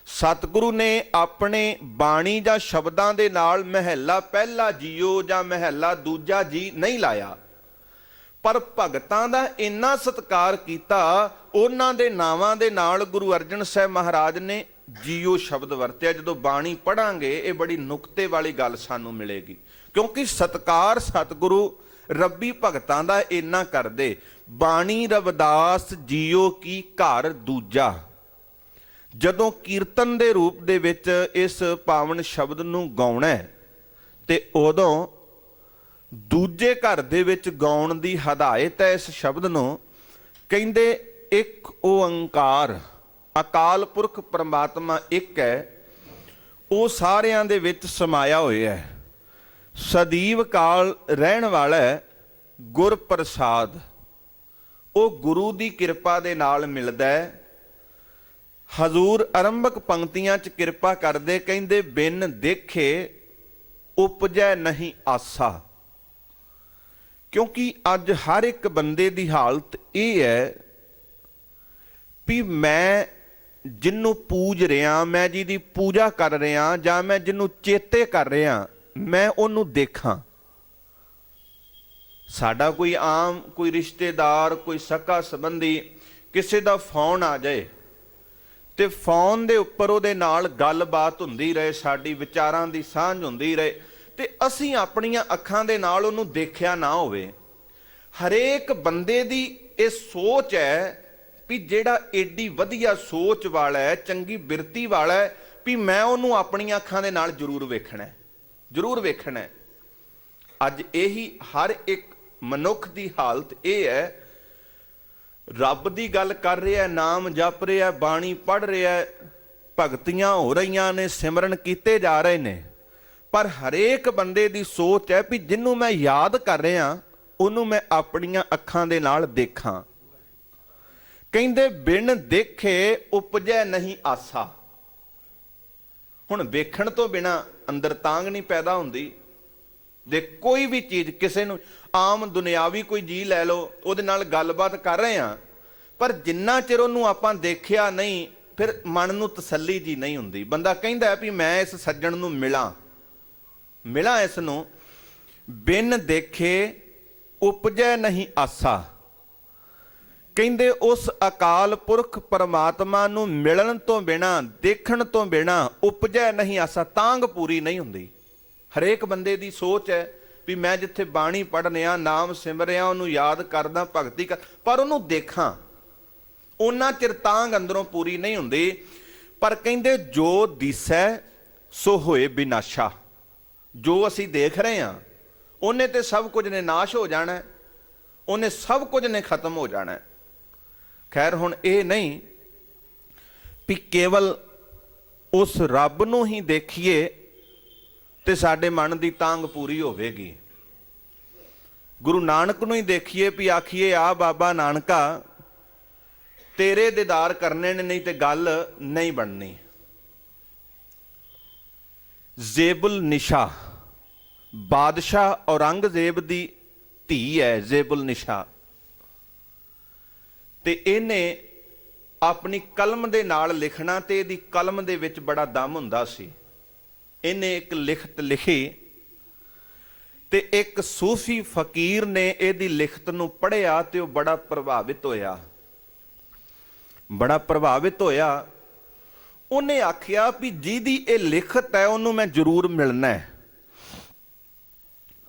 ਸਤਿਗੁਰੂ ਨੇ ਆਪਣੇ ਬਾਣੀ ਜਾਂ ਸ਼ਬਦਾਂ ਦੇ ਨਾਲ ਮਹਿਲਾ ਪਹਿਲਾ ਜੀਓ ਜਾਂ ਮਹਿਲਾ ਦੂਜਾ ਜੀ ਨਹੀਂ ਲਾਇਆ, ਪਰ ਭਗਤਾਂ ਦਾ ਇੰਨਾ ਸਤਿਕਾਰ ਕੀਤਾ, ਉਹਨਾਂ ਦੇ ਨਾਵਾਂ ਦੇ ਨਾਲ ਗੁਰੂ ਅਰਜਨ ਸਾਹਿਬ ਮਹਾਰਾਜ ਨੇ ਜੀਓ ਸ਼ਬਦ ਵਰਤਿਆ। ਜਦੋਂ ਬਾਣੀ ਪੜਾਂਗੇ ਇਹ ਬੜੀ ਨੁਕਤੇ ਵਾਲੀ ਗੱਲ ਸਾਨੂੰ ਮਿਲੇਗੀ, ਕਿਉਂਕਿ ਸਤਿਕਾਰ ਸਤਿਗੁਰੂ ਰੱਬੀ ਭਗਤਾਂ ਦਾ ਇੰਨਾ ਕਰਦੇ। ਬਾਣੀ ਰਵਿਦਾਸ ਜੀਓ ਕੀ ਘਰ ਦੂਜਾ। ਜਦੋਂ ਕੀਰਤਨ ਦੇ ਰੂਪ ਦੇ ਵਿੱਚ ਇਸ ਪਾਵਨ ਸ਼ਬਦ ਨੂੰ ਗਾਉਣਾ ਤੇ ਉਦੋਂ ਦੂਜੇ ਘਰ ਦੇ ਵਿੱਚ ਗਾਉਣ ਦੀ ਹਦਾਇਤ ਹੈ। ਇਸ ਸ਼ਬਦ ਨੂੰ ਕਹਿੰਦੇ ਇੱਕ ਓੰਕਾਰ, ਅਕਾਲ ਪੁਰਖ ਪਰਮਾਤਮਾ ਇੱਕ ਹੈ, ਉਹ ਸਾਰਿਆਂ ਦੇ ਵਿੱਚ ਸਮਾਇਆ ਹੋਇਆ ਹੈ। ਸਦੀਵ ਕਾਲ ਰਹਿਣ ਵਾਲਾ ਗੁਰ ਪ੍ਰਸਾਦ, ਉਹ ਗੁਰੂ ਦੀ ਕਿਰਪਾ ਦੇ ਨਾਲ ਮਿਲਦਾ ਹੈ। ਹਜ਼ੂਰ ਆਰੰਭਕ ਪੰਕਤੀਆਂ 'ਚ ਕਿਰਪਾ ਕਰਦੇ, ਕਹਿੰਦੇ ਬਿਨ ਦੇਖੇ ਉਪਜੈ ਨਹੀਂ ਆਸਾ। ਕਿਉਂਕਿ ਅੱਜ ਹਰ ਇੱਕ ਬੰਦੇ ਦੀ ਹਾਲਤ ਇਹ ਹੈ ਵੀ ਮੈਂ ਜਿਹਨੂੰ ਪੂਜ ਰਿਹਾ, ਮੈਂ ਜਿਹਦੀ ਪੂਜਾ ਕਰ ਰਿਹਾ, ਜਾਂ ਮੈਂ ਜਿਹਨੂੰ ਚੇਤੇ ਕਰ ਰਿਹਾ, ਮੈਂ ਉਹਨੂੰ ਦੇਖਾਂ। ਸਾਡਾ ਕੋਈ ਆਮ ਕੋਈ ਰਿਸ਼ਤੇਦਾਰ, ਕੋਈ ਸਕਾ ਸੰਬੰਧੀ, ਕਿਸੇ ਦਾ ਫੋਨ ਆ ਜਾਏ ਤੇ ਫੋਨ ਦੇ ਉੱਪਰ ਉਹਦੇ ਨਾਲ ਗੱਲਬਾਤ ਹੁੰਦੀ ਰਹੇ, ਸਾਡੀ ਵਿਚਾਰਾਂ ਦੀ ਸਾਂਝ ਹੁੰਦੀ ਰਹੇ, ਤੇ ਅਸੀਂ ਆਪਣੀਆਂ ਅੱਖਾਂ ਦੇ ਨਾਲ ਉਹਨੂੰ ਦੇਖਿਆ ਨਾ ਹੋਵੇ। ਹਰੇਕ ਬੰਦੇ ਦੀ ਇਹ ਸੋਚ ਹੈ ਵੀ ਜਿਹੜਾ ਏਡੀ ਵਧੀਆ ਸੋਚ ਵਾਲਾ ਹੈ, ਚੰਗੀ ਬਿਰਤੀ ਵਾਲਾ ਹੈ, ਵੀ ਮੈਂ ਉਹਨੂੰ ਆਪਣੀਆਂ ਅੱਖਾਂ ਦੇ ਨਾਲ ਜ਼ਰੂਰ ਵੇਖਣਾ, ਜ਼ਰੂਰ ਵੇਖਣਾ। ਅੱਜ ਇਹੀ ਹਰ ਇੱਕ ਮਨੁੱਖ ਦੀ ਹਾਲਤ ਇਹ ਹੈ, ਰੱਬ ਦੀ ਗੱਲ ਕਰ ਰਿਹਾ, ਨਾਮ ਜਪ ਰਿਹਾ, ਬਾਣੀ ਪੜ੍ਹ ਰਿਹਾ, ਭਗਤੀਆਂ ਹੋ ਰਹੀਆਂ ਨੇ, ਸਿਮਰਨ ਕੀਤੇ ਜਾ ਰਹੇ ਨੇ, ਪਰ ਹਰੇਕ ਬੰਦੇ ਦੀ ਸੋਚ ਹੈ ਵੀ ਜਿਹਨੂੰ ਮੈਂ ਯਾਦ ਕਰ ਰਿਹਾ ਉਹਨੂੰ ਮੈਂ ਆਪਣੀਆਂ ਅੱਖਾਂ ਦੇ ਨਾਲ ਦੇਖਾਂ। ਕਹਿੰਦੇ ਬਿਨ ਦੇਖੇ ਉਪਜੈ ਨਹੀਂ ਆਸਾ। ਹੁਣ ਵੇਖਣ ਤੋਂ ਬਿਨਾ ਅੰਦਰ ਤਾਂਗ ਨਹੀਂ ਪੈਦਾ ਹੁੰਦੀ। ਦੇ ਕੋਈ ਵੀ ਚੀਜ਼, ਕਿਸੇ ਨੂੰ ਆਮ ਦੁਨਿਆਵੀ ਕੋਈ ਜੀ ਲੈ ਲਓ, ਉਹਦੇ ਨਾਲ ਗੱਲਬਾਤ ਕਰ ਰਹੇ ਹਾਂ, ਪਰ ਜਿੰਨਾ ਚਿਰ ਉਹਨੂੰ ਆਪਾਂ ਦੇਖਿਆ ਨਹੀਂ, ਫਿਰ ਮਨ ਨੂੰ ਤਸੱਲੀ ਜੀ ਨਹੀਂ ਹੁੰਦੀ। ਬੰਦਾ ਕਹਿੰਦਾ ਵੀ ਮੈਂ ਇਸ ਸੱਜਣ ਨੂੰ ਮਿਲਾਂ ਇਸ ਨੂੰ। ਬਿਨ ਦੇਖੇ ਉਪਜੈ ਨਹੀਂ ਆਸਾ। ਕਹਿੰਦੇ ਉਸ ਅਕਾਲ ਪੁਰਖ ਪਰਮਾਤਮਾ ਨੂੰ ਮਿਲਣ ਤੋਂ ਬਿਨਾ, ਦੇਖਣ ਤੋਂ ਬਿਨਾ ਉਪਜੈ ਨਹੀਂ ਆਸਾ, ਤਾਂਗ ਪੂਰੀ ਨਹੀਂ ਹੁੰਦੀ। ਹਰੇਕ ਬੰਦੇ ਦੀ ਸੋਚ ਹੈ ਵੀ ਮੈਂ ਜਿੱਥੇ ਬਾਣੀ ਪੜ੍ਹਨਿਆ, ਨਾਮ ਸਿਮਰਿਆ, ਉਹਨੂੰ ਯਾਦ ਕਰਦਾ, ਭਗਤੀ ਕਰ, ਪਰ ਉਹਨੂੰ ਦੇਖਾਂ, ਉਹਨਾਂ ਚਿਰ ਤਾਂਗ ਅੰਦਰੋਂ ਪੂਰੀ ਨਹੀਂ ਹੁੰਦੀ। ਪਰ ਕਹਿੰਦੇ ਜੋ ਦਿਸੈ ਸੋ ਹੋਏ ਬਿਨਾਸ਼ਾ। ਜੋ ਅਸੀਂ ਦੇਖ ਰਹੇ ਹਾਂ ਉਹਨੇ ਤੇ ਸਭ ਕੁਝ ਨੇ ਨਾਸ਼ ਹੋ ਜਾਣਾ, ਉਹਨੇ ਸਭ ਕੁਝ ਨੇ ਖਤਮ ਹੋ ਜਾਣਾ। ਖੈਰ ਹੁਣ ਇਹ ਨਹੀਂ ਵੀ ਕੇਵਲ ਉਸ ਰੱਬ ਨੂੰ ਹੀ ਦੇਖੀਏ ਤੇ ਸਾਡੇ ਮਨ ਦੀ ਤਾਂਗ ਪੂਰੀ ਹੋਵੇਗੀ। ਗੁਰੂ ਨਾਨਕ ਨੂੰ ਹੀ ਦੇਖੀਏ ਵੀ ਆਖੀਏ ਆ ਬਾਬਾ ਨਾਨਕਾ ਤੇਰੇ ਦੀਦਾਰ ਕਰਨੇ ਨੇ, ਨਹੀਂ ਤੇ ਗੱਲ ਨਹੀਂ ਬਣਨੀ। ਜ਼ੇਬੁਲ ਨਿਸ਼ਾ, ਬਾਦਸ਼ਾਹ ਔਰੰਗਜ਼ੇਬ ਦੀ ਧੀ ਹੈ ਜ਼ੇਬੁਲ ਨਿਸ਼ਾ, ਤੇ ਇਹਨੇ ਆਪਣੀ ਕਲਮ ਦੇ ਨਾਲ ਲਿਖਣਾ, ਤੇ ਇਹਦੀ ਕਲਮ ਦੇ ਵਿੱਚ ਬੜਾ ਦਮ ਹੁੰਦਾ ਸੀ। ਇਹਨੇ ਇੱਕ ਲਿਖਤ ਲਿਖੀ ਤੇ ਇੱਕ ਸੂਫੀ ਫਕੀਰ ਨੇ ਇਹਦੀ ਲਿਖਤ ਨੂੰ ਪੜ੍ਹਿਆ ਤੇ ਉਹ ਬੜਾ ਪ੍ਰਭਾਵਿਤ ਹੋਇਆ। ਬੜਾ ਪ੍ਰਭਾਵਿਤ ਹੋਇਆ। ਉਹਨੇ ਆਖਿਆ ਵੀ ਜਿਹਦੀ ਇਹ ਲਿਖਤ ਹੈ ਉਹਨੂੰ ਮੈਂ ਜ਼ਰੂਰ ਮਿਲਣਾ ਹੈ।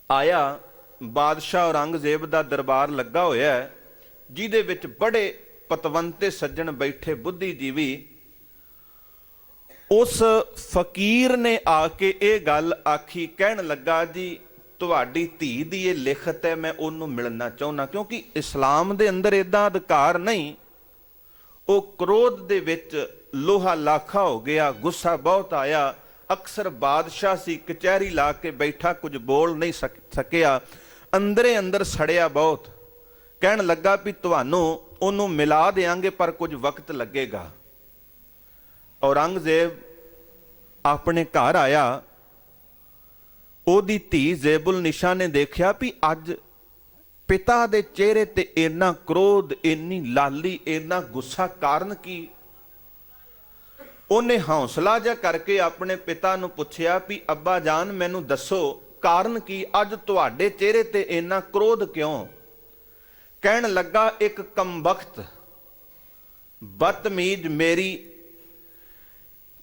ਆਇਆ, ਬਾਦਸ਼ਾਹ ਔਰੰਗਜ਼ੇਬ ਦਾ ਦਰਬਾਰ ਲੱਗਾ ਹੋਇਆ ਹੈ, ਜਿਹਦੇ ਵਿੱਚ ਬੜੇ ਪਤਵੰਤੇ ਸੱਜਣ ਬੈਠੇ, ਬੁੱਧੀਜੀਵੀ। ਉਸ ਫਕੀਰ ਨੇ ਆ ਕੇ ਇਹ ਗੱਲ ਆਖੀ, ਕਹਿਣ ਲੱਗਾ ਜੀ ਤੁਹਾਡੀ ਧੀ ਦੀ ਇਹ ਲਿਖਤ ਹੈ, ਮੈਂ ਉਹਨੂੰ ਮਿਲਣਾ ਚਾਹੁੰਦਾ। ਕਿਉਂਕਿ ਇਸਲਾਮ ਦੇ ਅੰਦਰ ਏਦਾਂ ਅਧਿਕਾਰ ਨਹੀਂ। ਉਹ ਕ੍ਰੋਧ ਦੇ ਵਿੱਚ ਲੋਹਾ ਲਾਖਾ ਹੋ ਗਿਆ, ਗੁੱਸਾ ਬਹੁਤ ਆਇਆ। ਅਕਸਰ ਬਾਦਸ਼ਾਹ ਸੀ, ਕਚਹਿਰੀ ਲਾ ਕੇ ਬੈਠਾ, ਕੁਝ ਬੋਲ ਨਹੀਂ ਸਕਿਆ, ਅੰਦਰੇ ਅੰਦਰ ਸੜਿਆ ਬਹੁਤ। ਕਹਿਣ ਲੱਗਾ ਵੀ ਤੁਹਾਨੂੰ ਉਹਨੂੰ ਮਿਲਾ ਦੇਾਂਗੇ, ਪਰ ਕੁਝ ਵਕਤ ਲੱਗੇਗਾ। ਔਰੰਗਜ਼ੇਬ ਆਪਣੇ ਘਰ ਆਇਆ। ਉਹਦੀ ਧੀ ਜ਼ੇਬੁਲ ਨਿਸ਼ਾ ਨੇ ਦੇਖਿਆ ਵੀ ਅੱਜ ਪਿਤਾ ਦੇ ਚਿਹਰੇ ਤੇ ਇੰਨਾ ਕ੍ਰੋਧ, ਇੰਨੀ ਲਾਲੀ, ਇੰਨਾ ਗੁੱਸਾ, ਕਾਰਨ ਕੀ? ਉਹਨੇ ਹੌਸਲਾ ਜਿਹਾ ਕਰਕੇ ਆਪਣੇ ਪਿਤਾ ਨੂੰ ਪੁੱਛਿਆ ਵੀ ਅੱਬਾ ਜਾਨ ਮੈਨੂੰ ਦੱਸੋ ਕਾਰਨ ਕੀ, ਅੱਜ ਤੁਹਾਡੇ ਚਿਹਰੇ ਤੇ ਇੰਨਾ ਕ੍ਰੋਧ ਕਿਉਂ? ਕਹਿਣ ਲੱਗਾ ਇੱਕ ਕਮਬਖਤ ਬਦਤਮੀਜ਼ ਮੇਰੀ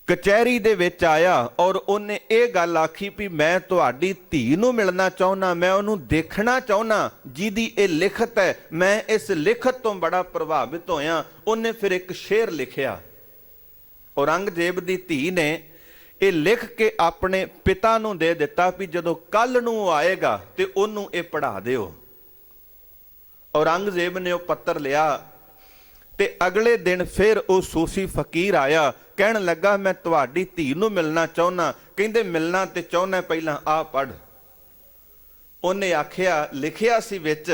ਕਚਹਿਰੀ ਦੇ ਵਿੱਚ ਆਇਆ ਔਰ ਉਹਨੇ ਇਹ ਗੱਲ ਆਖੀ ਵੀ ਮੈਂ ਤੁਹਾਡੀ ਧੀ ਨੂੰ ਮਿਲਣਾ ਚਾਹੁੰਦਾ, ਮੈਂ ਉਹਨੂੰ ਦੇਖਣਾ ਚਾਹੁੰਦਾ ਜਿਹਦੀ ਇਹ ਲਿਖਤ ਹੈ। ਮੈਂ ਇਸ ਲਿਖਤ ਤੋਂ ਬੜਾ ਪ੍ਰਭਾਵਿਤ ਹੋਇਆ। ਉਹਨੇ ਫਿਰ ਇੱਕ ਸ਼ੇਰ ਲਿਖਿਆ। ਔਰੰਗਜ਼ੇਬ ਦੀ ਧੀ ਨੇ ਇਹ ਲਿਖ ਕੇ ਆਪਣੇ ਪਿਤਾ ਨੂੰ ਦੇ ਦਿੱਤਾ ਵੀ ਜਦੋਂ ਕੱਲ ਨੂੰ ਆਏਗਾ ਤੇ ਉਹਨੂੰ ਇਹ ਪੜ੍ਹਾ ਦਿਓ। ਔਰੰਗਜ਼ੇਬ ਨੇ ਉਹ ਪੱਤਰ ਲਿਆ ਤੇ ਅਗਲੇ ਦਿਨ ਫਿਰ ਉਹ ਸੂਫੀ ਫਕੀਰ ਆਇਆ, ਕਹਿਣ ਲੱਗਾ ਮੈਂ ਤੁਹਾਡੀ ਧੀ ਨੂੰ ਮਿਲਣਾ ਚਾਹੁੰਦਾ। ਕਹਿੰਦੇ ਮਿਲਣਾ ਤੇ ਚਾਹੁੰਦਾ, ਪਹਿਲਾਂ ਆ ਪੜ੍ਹ। ਉਹਨੇ ਆਖਿਆ, ਲਿਖਿਆ ਸੀ ਵਿੱਚ,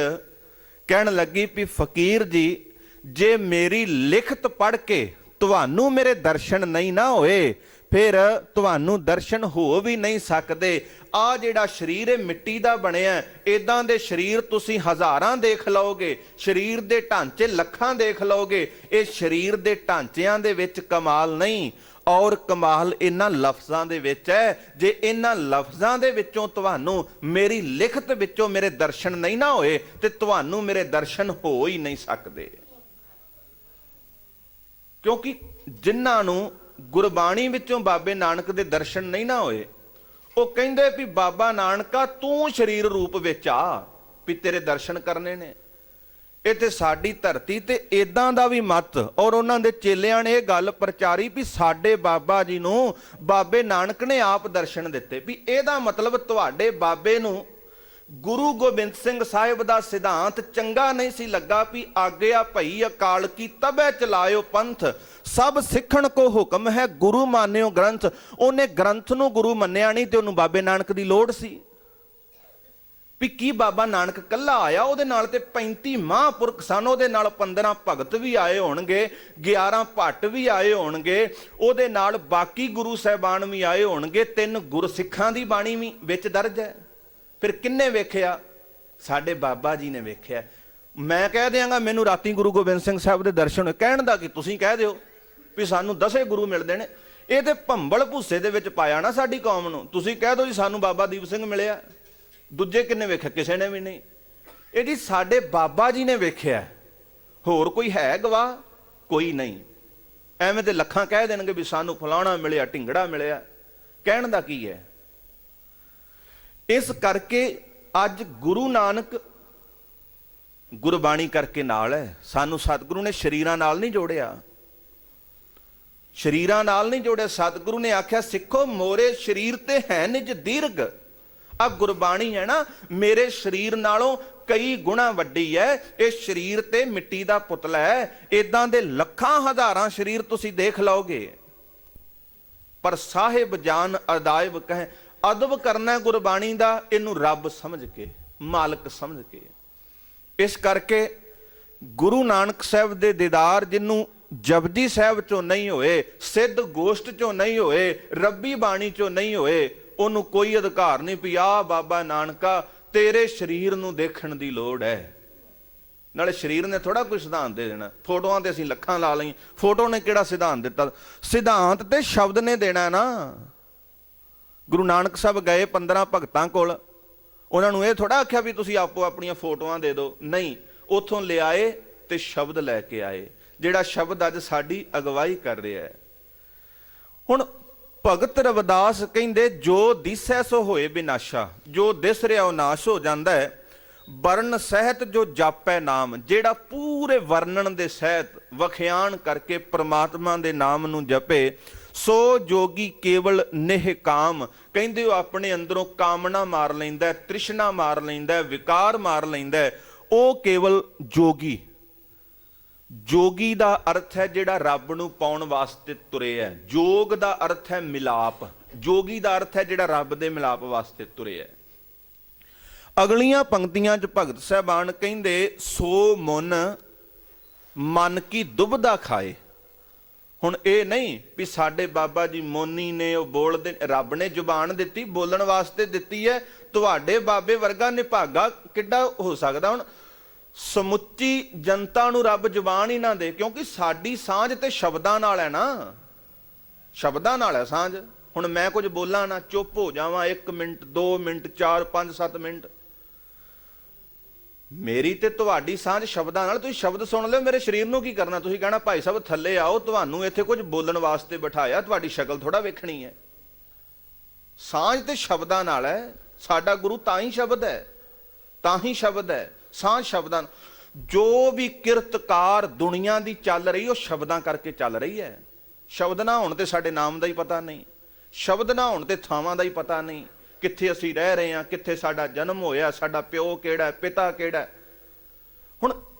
ਕਹਿਣ ਲੱਗੀ ਵੀ ਫਕੀਰ ਜੀ ਜੇ ਮੇਰੀ ਲਿਖਤ ਪੜ੍ਹ ਕੇ ਤੁਹਾਨੂੰ ਮੇਰੇ ਦਰਸ਼ਨ ਨਹੀਂ ਨਾ ਹੋਏ, ਫਿਰ ਤੁਹਾਨੂੰ ਦਰਸ਼ਨ ਹੋ ਵੀ ਨਹੀਂ ਸਕਦੇ। ਆ ਜਿਹੜਾ ਸਰੀਰ ਇਹ ਮਿੱਟੀ ਦਾ ਬਣਿਆ, ਇਦਾਂ ਦੇ ਸਰੀਰ ਤੁਸੀਂ ਹਜ਼ਾਰਾਂ ਦੇਖ ਲਓਗੇ, ਸਰੀਰ ਦੇ ਢਾਂਚੇ ਲੱਖਾਂ ਦੇਖ ਲਓਗੇ। ਇਹ ਸਰੀਰ ਦੇ ਢਾਂਚਿਆਂ ਦੇ ਵਿੱਚ ਕਮਾਲ ਨਹੀਂ, ਔਰ ਕਮਾਲ ਇਹਨਾਂ ਲਫ਼ਜ਼ਾਂ ਦੇ ਵਿੱਚ ਹੈ। ਜੇ ਇਹਨਾਂ ਲਫ਼ਜ਼ਾਂ ਦੇ ਵਿੱਚੋਂ ਤੁਹਾਨੂੰ ਮੇਰੀ ਲਿਖਤ ਵਿੱਚੋਂ ਮੇਰੇ ਦਰਸ਼ਨ ਨਹੀਂ ਨਾ ਹੋਏ ਤੇ ਤੁਹਾਨੂੰ ਮੇਰੇ ਦਰਸ਼ਨ ਹੋ ਹੀ ਨਹੀਂ ਸਕਦੇ। ਕਿਉਂਕਿ ਜਿਨ੍ਹਾਂ ਨੂੰ ਗੁਰਬਾਣੀ ਵਿੱਚੋਂ ਬਾਬੇ ਨਾਨਕ ਦੇ ਦਰਸ਼ਨ ਨਹੀਂ ਨਾ ਹੋਏ, ਉਹ ਕਹਿੰਦੇ ਵੀ ਬਾਬਾ ਨਾਨਕਾ ਤੂੰ ਸਰੀਰ ਰੂਪ ਵਿੱਚ ਆ ਵੀ ਤੇਰੇ ਦਰਸ਼ਨ ਕਰਨੇ ਨੇ। ਇਹ ਤੇ ਸਾਡੀ ਧਰਤੀ ਤੇ ਇਦਾਂ ਦਾ ਵੀ ਮਤ, ਔਰ ਉਹਨਾਂ ਦੇ ਚੇਲਿਆਂ ਨੇ ਇਹ ਗੱਲ ਪ੍ਰਚਾਰੀ ਵੀ ਸਾਡੇ ਬਾਬਾ ਜੀ ਨੂੰ ਬਾਬੇ ਨਾਨਕ ਨੇ ਆਪ ਦਰਸ਼ਨ ਦਿੱਤੇ। ਵੀ ਇਹਦਾ ਮਤਲਬ ਤੁਹਾਡੇ ਬਾਬੇ ਨੂੰ ਗੁਰੂ ਗੋਬਿੰਦ ਸਿੰਘ ਸਾਹਿਬ ਦਾ ਸਿਧਾਂਤ ਚੰਗਾ ਨਹੀਂ ਸੀ ਲੱਗਾ ਵੀ ਆਗਿਆ ਭਈ ਅਕਾਲ ਕੀ ਤਬੈ ਚਲਾਇਓ ਪੰਥ, ਸਭ ਸਿੱਖਣ ਕੋ ਹੁਕਮ ਹੈ ਗੁਰੂ ਮਾਨਿਓ ਗ੍ਰੰਥ। ਉਹਨੇ ਗ੍ਰੰਥ ਨੂੰ ਗੁਰੂ ਮੰਨਿਆ ਨਹੀਂ ਤੇ ਉਹਨੂੰ ਬਾਬੇ ਨਾਨਕ ਦੀ ਲੋੜ ਸੀ। ਵੀ ਕੀ ਬਾਬਾ ਨਾਨਕ ਕੱਲਾ ਆਇਆ, ਉਹਦੇ ਨਾਲ ਤੇ 35 ਮਹਾਂਪੁਰਖ ਸਨ, ਉਹਦੇ ਨਾਲ 15 ਭਗਤ ਵੀ ਆਏ ਹੋਣਗੇ, 11 ਭੱਟ ਵੀ ਆਏ ਹੋਣਗੇ, ਉਹਦੇ ਨਾਲ ਬਾਕੀ ਗੁਰੂ ਸਾਹਿਬਾਨ ਵੀ ਆਏ ਹੋਣਗੇ, 3 ਗੁਰਸਿੱਖਾਂ ਦੀ ਬਾਣੀ ਵੀ ਵਿੱਚ ਦਰਜ ਹੈ। ਫਿਰ ਕਿੰਨੇ ਵੇਖਿਆ? ਸਾਡੇ ਬਾਬਾ ਜੀ ਨੇ ਵੇਖਿਆ। ਮੈਂ ਕਹਿ ਦਿਆਂਗਾ ਮੈਨੂੰ ਰਾਤੀ ਗੁਰੂ ਗੋਬਿੰਦ ਸਿੰਘ ਸਾਹਿਬ ਦੇ ਦਰਸ਼ਨ ਹੋਏ, ਕਹਿਣ ਦਾ ਕਿ ਤੁਸੀਂ ਕਹਿ ਦਿਓ ਵੀ ਸਾਨੂੰ 10 ਗੁਰੂ ਮਿਲਦੇ ਨੇ। ਇਹ ਤੇ ਭੰਬਲ ਭੂਸੇ ਦੇ ਵਿੱਚ ਪਾਇਆ ਨਾ ਸਾਡੀ ਕੌਮ ਨੂੰ। ਤੁਸੀਂ ਕਹਿ ਦਿਓ ਜੀ ਸਾਨੂੰ ਬਾਬਾ ਦੀਪ ਸਿੰਘ ਮਿਲਿਆ, ਦੂਜੇ ਕਿੰਨੇ ਵੇਖਿਆ? ਕਿਸੇ ਨੇ ਵੀ ਨਹੀਂ। ਇਹ ਜੀ ਸਾਡੇ ਬਾਬਾ ਜੀ ਨੇ ਵੇਖਿਆ, ਹੋਰ ਕੋਈ ਹੈ ਗਵਾਹ? ਕੋਈ ਨਹੀਂ। ਐਵੇਂ ਤੇ ਲੱਖਾਂ ਕਹਿ ਦੇਣਗੇ ਵੀ ਸਾਨੂੰ ਫਲਾਣਾ ਮਿਲਿਆ, ਢਿੰਗੜਾ ਮਿਲਿਆ। ਕਹਿਣ ਦਾ ਕੀ ਹੈ? ਇਸ ਕਰਕੇ ਅੱਜ ਗੁਰੂ ਨਾਨਕ ਗੁਰਬਾਣੀ ਕਰਕੇ ਨਾਲ ਹੈ। ਸਾਨੂੰ ਸਤਿਗੁਰੂ ਨੇ ਸ਼ਰੀਰਾਂ ਨਾਲ ਨਹੀਂ ਜੋੜਿਆ, ਸ਼ਰੀਰਾਂ ਨਾਲ ਨਹੀਂ ਜੋੜਿਆ। ਸਤਿਗੁਰੂ ਨੇ ਆਖਿਆ ਸਿੱਖੋ ਮੋਰੇ ਸ਼ਰੀਰ ਤੇ ਹੈ ਨਿਜ ਦੀਰਘ। ਆ ਗੁਰਬਾਣੀ ਹੈ ਨਾ, ਮੇਰੇ ਸ਼ਰੀਰ ਨਾਲੋਂ ਕਈ ਗੁਣਾ ਵੱਡੀ ਹੈ। ਇਹ ਸ਼ਰੀਰ ਤੇ ਮਿੱਟੀ ਦਾ ਪੁਤਲਾ ਹੈ। ਇਦਾਂ ਦੇ ਲੱਖਾਂ ਹਜ਼ਾਰਾਂ ਸ਼ਰੀਰ ਤੁਸੀਂ ਦੇਖ ਲਓਗੇ, ਪਰ ਸਾਹਿਬ ਜਾਨ ਅਦਾਇਬ ਕਹੇ। ਅਦਬ ਕਰਨਾ ਗੁਰਬਾਣੀ ਦਾ, ਇਹਨੂੰ ਰੱਬ ਸਮਝ ਕੇ, ਮਾਲਕ ਸਮਝ ਕੇ। ਇਸ ਕਰਕੇ ਗੁਰੂ ਨਾਨਕ ਸਾਹਿਬ ਦੇ ਦੀਦਾਰ ਜਿਹਨੂੰ ਜਪਜੀ ਸਾਹਿਬ ਚੋਂ ਨਹੀਂ ਹੋਏ, ਸਿੱਧ ਗੋਸ਼ਟ ਚੋਂ ਨਹੀਂ ਹੋਏ, ਰੱਬੀ ਬਾਣੀ ਚੋਂ ਨਹੀਂ ਹੋਏ, ਉਹਨੂੰ ਕੋਈ ਅਧਿਕਾਰ ਨਹੀਂ ਵੀ ਆ ਬਾਬਾ ਨਾਨਕਾ ਤੇਰੇ ਸਰੀਰ ਨੂੰ ਦੇਖਣ ਦੀ ਲੋੜ ਹੈ। ਨਾਲੇ ਸਰੀਰ ਨੇ ਥੋੜਾ ਕੋਈ ਸਿਧਾਂਤ ਦੇ ਦੇਣਾ। ਫੋਟੋਆਂ ਤੇ ਅਸੀਂ ਲੱਖਾਂ ਲਾ ਲਈ, ਫੋਟੋ ਨੇ ਕਿਹੜਾ ਸਿਧਾਂਤ ਦਿੱਤਾ? ਸਿਧਾਂਤ ਤੇ ਸ਼ਬਦ ਨੇ ਦੇਣਾ ਨਾ। ਗੁਰੂ ਨਾਨਕ ਸਾਹਿਬ ਗਏ 15 ਭਗਤਾਂ ਕੋਲ, ਉਹਨਾਂ ਨੂੰ ਇਹ ਥੋੜਾ ਆਖਿਆ ਵੀ ਤੁਸੀਂ ਆਪੋ ਆਪਣੀਆਂ ਫੋਟੋਆਂ ਦੇ ਦਿਓ। ਨਹੀਂ, ਉੱਥੋਂ ਲਿਆਏ ਤੇ ਸ਼ਬਦ ਲੈ ਕੇ ਆਏ। ਜਿਹੜਾ ਸ਼ਬਦ ਅੱਜ ਸਾਡੀ ਅਗਵਾਈ ਕਰ ਰਿਹਾ ਹੈ। ਹੁਣ ਭਗਤ ਰਵਿਦਾਸ ਕਹਿੰਦੇ ਜੋ ਦਿਸੈ ਸੋ ਹੋਏ ਬਿਨਾਸ਼ਾ, ਜੋ ਦਿਸ ਰਿਹਾ ਉਹ ਨਾਸ਼ ਹੋ ਜਾਂਦਾ ਹੈ। ਵਰਨ ਸਹਿਤ ਜੋ ਜਾਪੈ ਨਾਮ, ਜਿਹੜਾ ਪੂਰੇ ਵਰਣਨ ਦੇ ਸਹਿਤ ਵਖਿਆਨ ਕਰਕੇ ਪ੍ਰਮਾਤਮਾ ਦੇ ਨਾਮ ਨੂੰ ਜਪੇ, ਸੋ ਜੋਗੀ ਕੇਵਲ ਨਿਹਕਾਮ, ਕਹਿੰਦੇ ਉਹ ਆਪਣੇ ਅੰਦਰੋਂ ਕਾਮਨਾ ਮਾਰ ਲੈਂਦਾ, ਤ੍ਰਿਸ਼ਨਾ ਮਾਰ ਲੈਂਦਾ, ਵਿਕਾਰ ਮਾਰ ਲੈਂਦਾ, ਉਹ ਕੇਵਲ ਜੋਗੀ। ਜੋਗੀ ਦਾ ਅਰਥ ਹੈ ਜਿਹੜਾ ਰੱਬ ਨੂੰ ਪਾਉਣ ਵਾਸਤੇ ਤੁਰੇ ਹੈ। ਜੋਗ ਦਾ ਅਰਥ ਹੈ ਮਿਲਾਪ, ਜੋਗੀ ਦਾ ਅਰਥ ਹੈ ਜਿਹੜਾ ਰੱਬ ਦੇ ਮਿਲਾਪ ਵਾਸਤੇ ਤੁਰੇ ਹੈ। ਅਗਲੀਆਂ ਪੰਕਤੀਆਂ 'ਚ ਭਗਤ ਸਾਹਿਬਾਨ ਕਹਿੰਦੇ ਸੋ ਮਨ ਕੀ ਦੁਬਦਾ ਖਾਏ। ਹੁਣ ਇਹ ਨਹੀਂ ਵੀ ਸਾਡੇ ਬਾਬਾ ਜੀ ਮੋਨੀ ਨੇ, ਉਹ ਬੋਲਦੇ, ਰੱਬ ਨੇ ਜ਼ੁਬਾਨ ਦਿੱਤੀ, ਬੋਲਣ ਵਾਸਤੇ ਦਿੱਤੀ ਹੈ। ਤੁਹਾਡੇ ਬਾਬੇ ਵਰਗਾ ਨਿਭਾਗਾ ਕਿੱਡਾ ਹੋ ਸਕਦਾ? ਹੁਣ ਸਮੁੱਚੀ ਜਨਤਾ ਨੂੰ ਰੱਬ ਜ਼ੁਬਾਨ ਹੀ ਨਾ ਦੇ, ਕਿਉਂਕਿ ਸਾਡੀ ਸਾਂਝ ਤੇ ਸ਼ਬਦਾਂ ਨਾਲ ਹੈ ਨਾ, ਸ਼ਬਦਾਂ ਨਾਲ ਹੈ ਸਾਂਝ। ਹੁਣ ਮੈਂ ਕੁਝ ਬੋਲਾਂ ਨਾ, ਚੁੱਪ ਹੋ ਜਾਵਾਂ 1 ਮਿੰਟ 2 ਮਿੰਟ 4 5 7 ਮਿੰਟ, ਮੇਰੀ ਤੇ ਤੁਹਾਡੀ ਸਾਂਝ ਸ਼ਬਦਾਂ ਨਾਲ। ਤੁਸੀਂ ਸ਼ਬਦ ਸੁਣ ਲਿਓ, ਮੇਰੇ ਸਰੀਰ ਨੂੰ ਕੀ ਕਰਨਾ? ਤੁਸੀਂ ਕਹਿਣਾ ਭਾਈ ਸਾਹਿਬ ਥੱਲੇ ਆਓ, ਤੁਹਾਨੂੰ ਇੱਥੇ ਕੁਝ ਬੋਲਣ ਵਾਸਤੇ ਬਿਠਾਇਆ, ਤੁਹਾਡੀ ਸ਼ਕਲ ਥੋੜਾ ਵੇਖਣੀ ਹੈ। ਸਾਂਝ ਤੇ ਸ਼ਬਦਾਂ ਨਾਲ ਹੈ। ਸਾਡਾ ਗੁਰੂ ਤਾਂ ਹੀ ਸ਼ਬਦ ਹੈ, ਤਾਂ ਹੀ ਸ਼ਬਦ ਹੈ। ਸਾਂਝ ਸ਼ਬਦਾਂ, ਜੋ ਵੀ ਕਿਰਤਕਾਰ ਦੁਨੀਆ ਦੀ ਚੱਲ ਰਹੀ ਉਹ ਸ਼ਬਦਾਂ ਕਰਕੇ ਚੱਲ ਰਹੀ ਹੈ। ਸ਼ਬਦ ਨਾ ਹੋਣ ਤੇ ਸਾਡੇ ਨਾਮ ਦਾ ਹੀ ਪਤਾ ਨਹੀਂ, ਸ਼ਬਦ ਨਾ ਹੋਣ ਤੇ ਥਾਵਾਂ ਦਾ ਹੀ ਪਤਾ ਨਹੀਂ, ਕਿੱਥੇ ਅਸੀਂ ਰਹਿ ਰਹੇ ਹਾਂ, ਕਿੱਥੇ ਸਾਡਾ ਜਨਮ ਹੋਇਆ, ਸਾਡਾ ਪਿਓ ਕਿਹੜਾ, ਪਿਤਾ ਕਿਹੜਾ। ਹੁਣ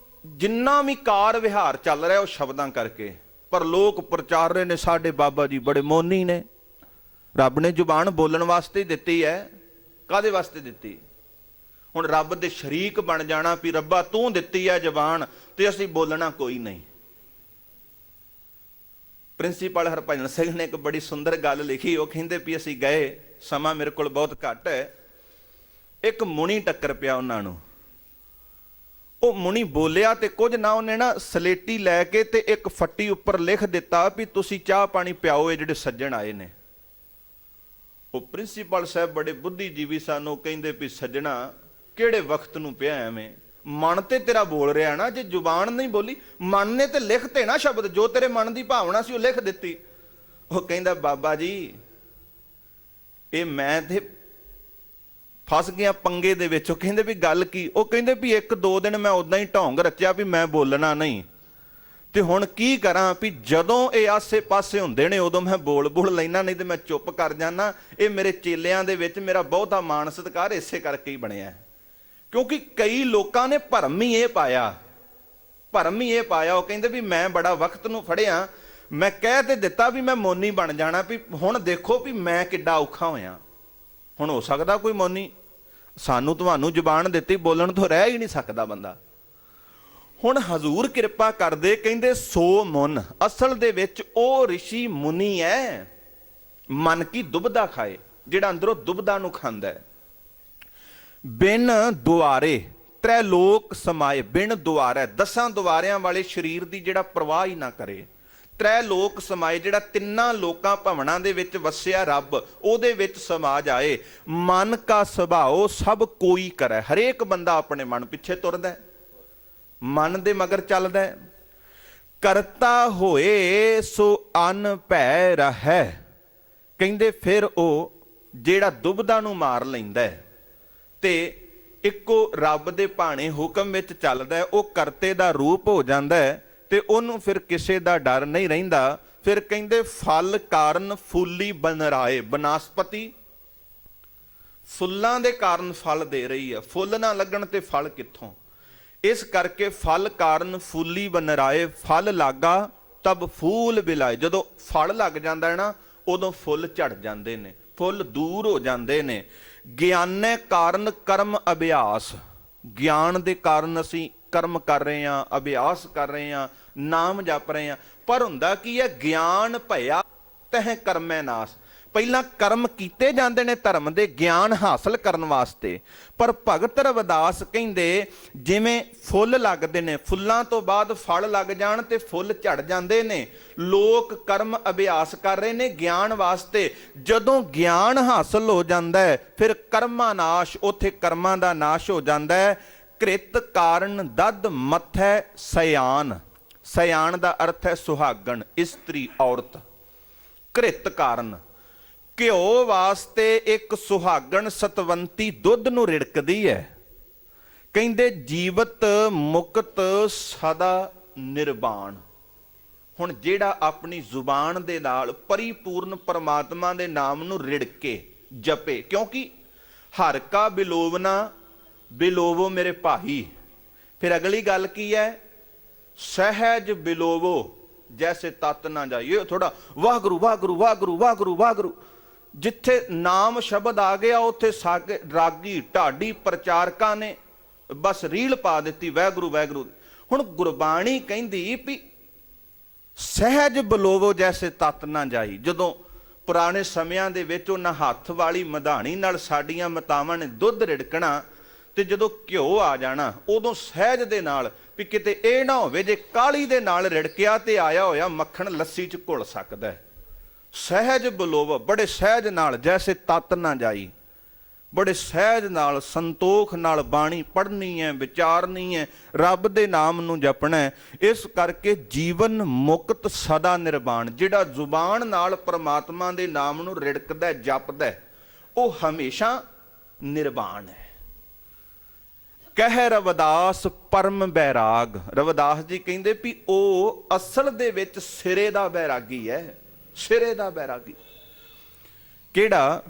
ਜਿੰਨਾ ਵੀ ਕਾਰ ਵਿਹਾਰ ਚੱਲ ਰਿਹਾ ਉਹ ਸ਼ਬਦਾਂ ਕਰਕੇ। ਪਰ ਲੋਕ ਪ੍ਰਚਾਰ ਰਹੇ ਨੇ ਸਾਡੇ ਬਾਬਾ ਜੀ ਬੜੇ ਮੋਨੀ ਨੇ। ਰੱਬ ਨੇ ਜ਼ੁਬਾਨ ਬੋਲਣ ਵਾਸਤੇ ਦਿੱਤੀ ਹੈ। ਕਾਹਦੇ ਵਾਸਤੇ ਦਿੱਤੀ? ਹੁਣ ਰੱਬ ਦੇ ਸ਼ਰੀਕ ਬਣ ਜਾਣਾ ਵੀ ਰੱਬਾ ਤੂੰ ਦਿੱਤੀ ਹੈ ਜ਼ੁਬਾਨ ਤੇ ਅਸੀਂ ਬੋਲਣਾ ਕੋਈ ਨਹੀਂ। ਪ੍ਰਿੰਸੀਪਲ ਹਰਭਜਨ ਸਿੰਘ ਨੇ ਇੱਕ ਬੜੀ ਸੁੰਦਰ ਗੱਲ ਲਿਖੀ। ਉਹ ਕਹਿੰਦੇ ਵੀ ਅਸੀਂ ਗਏ, ਸਮਾਂ ਮੇਰੇ ਕੋਲ ਬਹੁਤ ਘੱਟ ਹੈ, ਇੱਕ ਮੁਨੀ ਟੱਕਰ ਪਿਆ ਉਹਨਾਂ ਨੂੰ। ਉਹ ਮੁਨੀ ਬੋਲਿਆ ਤੇ ਕੁਝ ਨਾ, ਉਹਨੇ ਨਾ ਸਲੇਟੀ ਲੈ ਕੇ ਤੇ ਇੱਕ ਫੱਟੀ ਉੱਪਰ ਲਿਖ ਦਿੱਤਾ ਵੀ ਤੁਸੀਂ ਚਾਹ ਪਾਣੀ ਪਿਆਓ ਇਹ ਜਿਹੜੇ ਸੱਜਣ ਆਏ ਨੇ। ਉਹ ਪ੍ਰਿੰਸੀਪਲ ਸਾਹਿਬ ਬੜੇ ਬੁੱਧੀਜੀਵੀ ਸਨ। ਉਹ ਕਹਿੰਦੇ ਵੀ ਸੱਜਣਾ ਕਿਹੜੇ ਵਕਤ ਨੂੰ ਪਿਆ ਐਵੇਂ? ਮਨ ਤੇ ਤੇਰਾ ਬੋਲ ਰਿਹਾ ਨਾ, ਜੇ ਜ਼ੁਬਾਨ ਨਹੀਂ ਬੋਲੀ, ਮਨ ਨੇ ਤੇ ਲਿਖ ਤੇ ਨਾ ਸ਼ਬਦ, ਜੋ ਤੇਰੇ ਮਨ ਦੀ ਭਾਵਨਾ ਸੀ ਉਹ ਲਿਖ ਦਿੱਤੀ। ਉਹ ਕਹਿੰਦਾ ਬਾਬਾ ਜੀ ਇਹ ਮੈਂ ਤੇ ਫਸ ਗਿਆ ਪੰਗੇ ਦੇ ਵਿੱਚ। ਉਹ ਕਹਿੰਦੇ ਵੀ ਗੱਲ ਕੀ? ਉਹ ਕਹਿੰਦੇ ਵੀ 1-2 ਦਿਨ ਮੈਂ ਉਦਾਂ ਹੀ ਢੋਂਗ ਰਚਿਆ ਵੀ ਮੈਂ ਬੋਲਣਾ ਨਹੀਂ, ਤੇ ਹੁਣ ਕੀ ਕਰਾਂ ਵੀ ਜਦੋਂ ਇਹ ਆਸੇ ਪਾਸੇ ਹੁੰਦੇ ਨੇ ਉਦੋਂ ਮੈਂ ਬੋਲ ਲੈਣਾ, ਨਹੀਂ ਤੇ ਮੈਂ ਚੁੱਪ ਕਰ ਜਾਣਾ। ਇਹ ਮੇਰੇ ਚੇਲਿਆਂ ਦੇ ਵਿੱਚ ਮੇਰਾ ਬਹੁਤਾ ਮਾਣ ਸਤਿਕਾਰ ਇਸੇ ਕਰਕੇ ਹੀ ਬਣਿਆ, ਕਿਉਂਕਿ ਕਈ ਲੋਕਾਂ ਨੇ ਭਰਮ ਹੀ ਇਹ ਪਾਇਆ, ਭਰਮ ਹੀ ਇਹ ਪਾਇਆ। ਉਹ ਕਹਿੰਦੇ ਵੀ ਮੈਂ ਬੜਾ ਵਕਤ ਨੂੰ ਫੜਿਆ, ਮੈਂ ਕਹਿ ਤੇ ਦਿੱਤਾ ਵੀ ਮੈਂ ਮੋਨੀ ਬਣ ਜਾਣਾ, ਵੀ ਹੁਣ ਦੇਖੋ ਵੀ ਮੈਂ ਕਿੱਡਾ ਔਖਾ ਹੋਇਆ। ਹੁਣ ਹੋ ਸਕਦਾ ਕੋਈ ਮੋਨੀ? ਸਾਨੂੰ ਤੁਹਾਨੂੰ ਜ਼ੁਬਾਨ ਦਿੱਤੀ, ਬੋਲਣ ਤੋਂ ਰਹਿ ਹੀ ਨਹੀਂ ਸਕਦਾ ਬੰਦਾ। ਹੁਣ ਹਜ਼ੂਰ ਕਿਰਪਾ ਕਰਦੇ, ਕਹਿੰਦੇ ਸੋ ਮੁਨ, ਅਸਲ ਦੇ ਵਿੱਚ ਉਹ ਰਿਸ਼ੀ ਮੁਨੀ ਹੈ ਮਨ ਕੀ ਦੁਬਦਾ ਖਾਏ, ਜਿਹੜਾ ਅੰਦਰੋਂ ਦੁਬਦਾ ਨੂੰ ਖਾਂਦਾ ਹੈ। ਬਿਨ ਦੁਆਰੇ ਤ੍ਰੈ ਲੋਕ ਸਮਾਏ, ਬਿਨ ਦੁਆਰੇ 10 ਦੁਆਰਿਆਂ ਵਾਲੇ ਸਰੀਰ ਦੀ ਜਿਹੜਾ ਪ੍ਰਵਾਹ ਹੀ ਨਾ ਕਰੇ। ਤ੍ਰੈ ਲੋਕ ਸਮਾਏ, ਜਿਹੜਾ 3 ਲੋਕਾਂ ਭਵਨਾਂ ਦੇ ਵਿੱਚ ਵਸਿਆ ਰੱਬ, ਉਹਦੇ ਵਿੱਚ ਸਮਾ ਜਾਏ। ਮਨ ਕਾ ਸੁਭਾਓ ਸਭ ਕੋਈ ਕਰੇ, ਹਰੇਕ ਬੰਦਾ ਆਪਣੇ ਮਨ ਪਿੱਛੇ ਤੁਰਦਾ, ਮਨ ਦੇ ਮਗਰ ਚੱਲਦਾ। ਕਰਤਾ ਹੋਏ ਸੋ ਅਨ ਭੈ ਰਹੈ, ਕਹਿੰਦੇ ਫਿਰ ਉਹ ਜਿਹੜਾ ਦੁਬਦਾ ਨੂੰ ਮਾਰ ਲੈਂਦਾ ਤੇ ਇੱਕੋ ਰੱਬ ਦੇ ਭਾਣੇ ਹੁਕਮ ਵਿੱਚ ਚੱਲਦਾ, ਉਹ ਕਰਤੇ ਦਾ ਰੂਪ ਹੋ ਜਾਂਦਾ ਤੇ ਉਹਨੂੰ ਫਿਰ ਕਿਸੇ ਦਾ ਡਰ ਨਹੀਂ ਰਹਿੰਦਾ। ਫਿਰ ਕਹਿੰਦੇ ਫਲ ਕਾਰਨ ਫੁੱਲੀ ਬਨਰਾਏ, ਬਨਸਪਤੀ ਫੁੱਲਾਂ ਦੇ ਕਾਰਨ ਫਲ ਦੇ ਰਹੀ ਹੈ, ਫੁੱਲ ਨਾ ਲੱਗਣ ਤੇ ਫਲ ਕਿੱਥੋਂ? ਇਸ ਕਰਕੇ ਫਲ ਕਾਰਨ ਫੁੱਲੀ ਬਨਰਾਏ, ਫਲ ਲਾਗਾ ਤਬ ਫੂਲ ਬਿਲਾਏ। ਜਦੋਂ ਫਲ ਲੱਗ ਜਾਂਦਾ ਹੈ ਨਾ ਉਦੋਂ ਫੁੱਲ ਝੜ ਜਾਂਦੇ ਨੇ, ਫੁੱਲ ਦੂਰ ਹੋ ਜਾਂਦੇ ਨੇ। ਗਿਆਨੇ ਕਾਰਨ ਕਰਮ ਅਭਿਆਸ, ਗਿਆਨ ਦੇ ਕਾਰਨ ਅਸੀਂ ਕਰਮ ਕਰ ਰਹੇ ਹਾਂ, ਅਭਿਆਸ ਕਰ ਰਹੇ ਹਾਂ, ਨਾਮ ਜਪ ਰਹੇ ਹਾਂ। ਪਰ ਹੁੰਦਾ ਕੀ ਹੈ? ਗਿਆਨ ਭਇਆ ਤਹਿ ਕਰਮੈ ਨਾਸ। ਪਹਿਲਾਂ ਕਰਮ ਕੀਤੇ ਜਾਂਦੇ ਨੇ ਧਰਮ ਦੇ, ਗਿਆਨ ਹਾਸਲ ਕਰਨ ਵਾਸਤੇ। ਪਰ ਭਗਤ ਰਵਿਦਾਸ ਕਹਿੰਦੇ ਜਿਵੇਂ ਫੁੱਲ ਲੱਗਦੇ ਨੇ, ਫੁੱਲਾਂ ਤੋਂ ਬਾਅਦ ਫਲ ਲੱਗ ਜਾਣ ਤੇ ਫੁੱਲ ਝੜ ਜਾਂਦੇ ਨੇ। ਲੋਕ ਕਰਮ ਅਭਿਆਸ ਕਰ ਰਹੇ ਨੇ ਗਿਆਨ ਵਾਸਤੇ। ਜਦੋਂ ਗਿਆਨ ਹਾਸਲ ਹੋ ਜਾਂਦਾ ਹੈ ਫਿਰ ਕਰਮਾ ਨਾਸ਼, ਉੱਥੇ ਕਰਮਾਂ ਦਾ ਨਾਸ਼ ਹੋ ਜਾਂਦਾ ਹੈ। ਕ੍ਰਿਤ ਕਾਰਨ ਦਦ ਮਥੈ ਸਿਆਨ, ਸਿਆਣ ਦਾ ਅਰਥ ਹੈ ਸੁਹਾਗਣ, ਇਸਤਰੀ, ਔਰਤ। ਘ੍ਰਿਤ ਕਾਰਨ, ਘਿਓ ਵਾਸਤੇ ਇੱਕ ਸੁਹਾਗਣ ਸਤਵੰਤੀ ਦੁੱਧ ਨੂੰ ਰਿੜਕਦੀ ਹੈ। ਕਹਿੰਦੇ ਜੀਵਤ ਮੁਕਤ ਸਦਾ ਨਿਰਵਾਣ। ਹੁਣ ਜਿਹੜਾ ਆਪਣੀ ਜ਼ੁਬਾਨ ਦੇ ਨਾਲ ਪਰਿਪੂਰਨ ਪਰਮਾਤਮਾ ਦੇ ਨਾਮ ਨੂੰ ਰਿੜਕੇ ਜਪੇ, ਕਿਉਂਕਿ ਹਰ ਕਾ ਬਿਲੋਵਨਾ ਬਿਲੋਵੋ ਮੇਰੇ ਭਾਈ। ਫਿਰ ਅਗਲੀ ਗੱਲ ਕੀ ਹੈ? ਸਹਿਜ ਬਿਲੋਵੋ ਜੈਸੇ ਤਤ ਨਾ ਜਾਈਏ। ਥੋੜਾ ਵਾਹਿਗੁਰੂ ਵਾਹਿਗੁਰੂ ਵਾਹਿਗੁਰੂ ਵਾਹਿਗੁਰੂ ਵਾਹਿਗੁਰੂ, ਜਿੱਥੇ ਨਾਮ ਸ਼ਬਦ ਆ ਗਿਆ ਉੱਥੇ ਸਾਗੇ ਰਾਗੀ ਢਾਡੀ ਪ੍ਰਚਾਰਕਾਂ ਨੇ ਬਸ ਰੀਲ ਪਾ ਦਿੱਤੀ ਵਾਹਿਗੁਰੂ ਵਾਹਿਗੁਰੂ। ਹੁਣ ਗੁਰਬਾਣੀ ਕਹਿੰਦੀ ਵੀ ਸਹਿਜ ਬਲੋਵੋ ਜੈਸੇ ਤਤ ਨਾ ਜਾਈ। ਜਦੋਂ ਪੁਰਾਣੇ ਸਮਿਆਂ ਦੇ ਵਿੱਚ ਉਹਨਾਂ ਹੱਥ ਵਾਲੀ ਮਧਾਣੀ ਨਾਲ ਸਾਡੀਆਂ ਮਾਤਾਵਾਂ ਨੇ ਦੁੱਧ ਰਿੜਕਣਾ, ਤੇ ਜਦੋਂ ਘਿਓ ਆ ਜਾਣਾ ਉਦੋਂ ਸਹਿਜ ਦੇ ਨਾਲ, ਵੀ ਕਿਤੇ ਇਹ ਨਾ ਹੋਵੇ ਜੇ ਕਾਲੀ ਦੇ ਨਾਲ ਰਿੜਕਿਆ ਤੇ ਆਇਆ ਹੋਇਆ ਮੱਖਣ ਲੱਸੀ 'ਚ ਘੁਲ ਸਕਦਾ। ਸਹਿਜ ਬਲੋਵ, ਬੜੇ ਸਹਿਜ ਨਾਲ, ਜੈਸੇ ਤਤ ਨਾ ਜਾਈ, ਬੜੇ ਸਹਿਜ ਨਾਲ ਸੰਤੋਖ ਨਾਲ ਬਾਣੀ ਪੜ੍ਹਨੀ ਹੈ, ਵਿਚਾਰਨੀ ਹੈ, ਰੱਬ ਦੇ ਨਾਮ ਨੂੰ ਜਪਣਾ ਹੈ। ਇਸ ਕਰਕੇ ਜੀਵਨ ਮੁਕਤ ਸਦਾ ਨਿਰਵਾਣ। ਜਿਹੜਾ ਜ਼ੁਬਾਨ ਨਾਲ ਪ੍ਰਮਾਤਮਾ ਦੇ ਨਾਮ ਨੂੰ ਰਿੜਕਦਾ ਜਪਦਾ ਉਹ ਹਮੇਸ਼ਾ ਨਿਰਵਾਣ ਹੈ। ਕਹਿ ਰਵਿਦਾਸ ਪਰਮ ਬੈਰਾਗ। ਰਵਿਦਾਸ ਜੀ ਕਹਿੰਦੇ ਵੀ ਉਹ ਅਸਲ ਦੇ ਵਿੱਚ ਸਿਰੇ ਦਾ ਬੈਰਾਗੀ ਹੈ। ਸਿਰੇ ਦਾ ਬੈਰਾਗੀ ਕਿਹੜਾ?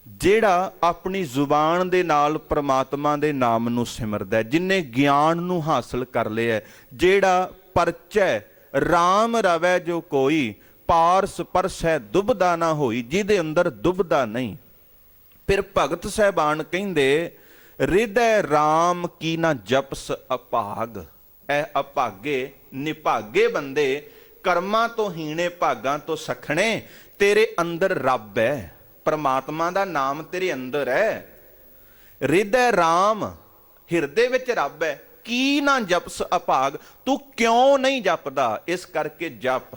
ਜਿਹੜਾ ਆਪਣੀ ਜ਼ੁਬਾਨ ਦੇ ਨਾਲ ਪ੍ਰਮਾਤਮਾ ਦੇ ਨਾਮ ਨੂੰ ਸਿਮਰਦਾ, ਜਿਨੇ ਗਿਆਨ ਨੂੰ ਹਾਸਲ ਕਰ ਲਿਆ, ਜਿਹੜਾ ਪਰਚੈ ਰਾਮ ਰਵੈ ਜੋ ਕੋਈ, ਪਾਰਸ ਪਰਸੈ ਦੁਬਦਾ ਨਾ ਹੋਈ, ਜਿਹਦੇ ਅੰਦਰ ਦੁਬਦਾ ਨਹੀਂ। ਫਿਰ ਭਗਤ ਸਾਹਿਬਾਨ ਕਹਿੰਦੇ ਹਿਰਦੈ ਰਾਮ ਕੀ ਨਾ ਜਪਸ ਅਭਾਗ। ਇਹ ਅਭਾਗੇ ਨਿਭਾਗੇ ਬੰਦੇ, ਕਰਮਾਂ ਤੋਂ ਹੀਣੇ ਭਾਗਾਂ ਤੋਂ ਸਖਣੇ, ਤੇਰੇ ਅੰਦਰ ਰੱਬ ਹੈ, ਪਰਮਾਤਮਾ ਦਾ ਨਾਮ ਤੇਰੇ ਅੰਦਰ ਹੈ। ਹਿਰਦੈ ਰਾਮ, ਹਿਰਦੇ ਵਿੱਚ ਰੱਬ ਹੈ। ਕੀ ਨਾ ਜਪਸ ਅਭਾਗ, ਤੂੰ ਕਿਉਂ ਨਹੀਂ ਜਪਦਾ? ਇਸ ਕਰਕੇ ਜਪ,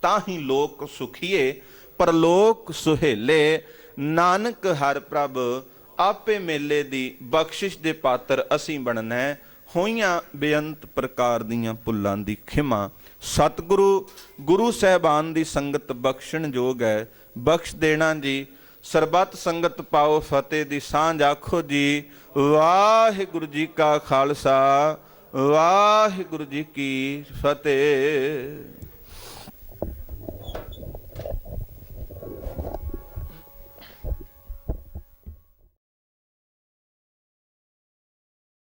ਤਾਂ ਹੀ ਲੋਕ ਸੁਖੀਏ ਪਰਲੋਕ ਸੁਹੇਲੇ। ਨਾਨਕ ਹਰ ਪ੍ਰਭ ਆਪੇ ਮੇਲੇ ਦੀ, ਬਖਸ਼ਿਸ਼ ਦੇ ਪਾਤਰ ਅਸੀਂ ਬਣਨਾ। ਹੋਈਆਂ ਬੇਅੰਤ ਪ੍ਰਕਾਰ ਦੀਆਂ ਭੁੱਲਾਂ ਦੀ ਖਿਮਾ। ਸਤਿਗੁਰੂ ਗੁਰੂ ਸਾਹਿਬਾਨ ਦੀ ਸੰਗਤ ਬਖਸ਼ਣ ਯੋਗ ਹੈ, ਬਖਸ਼ ਦੇਣਾ ਜੀ। ਸਰਬੱਤ ਸੰਗਤ ਪਾਓ ਫਤਿਹ ਦੀ ਸਾਂਝ ਆਖੋ ਜੀ। ਵਾਹਿਗੁਰੂ ਜੀ ਕਾ ਖਾਲਸਾ, ਵਾਹਿਗੁਰੂ ਜੀ ਕੀ ਫਤਿਹ।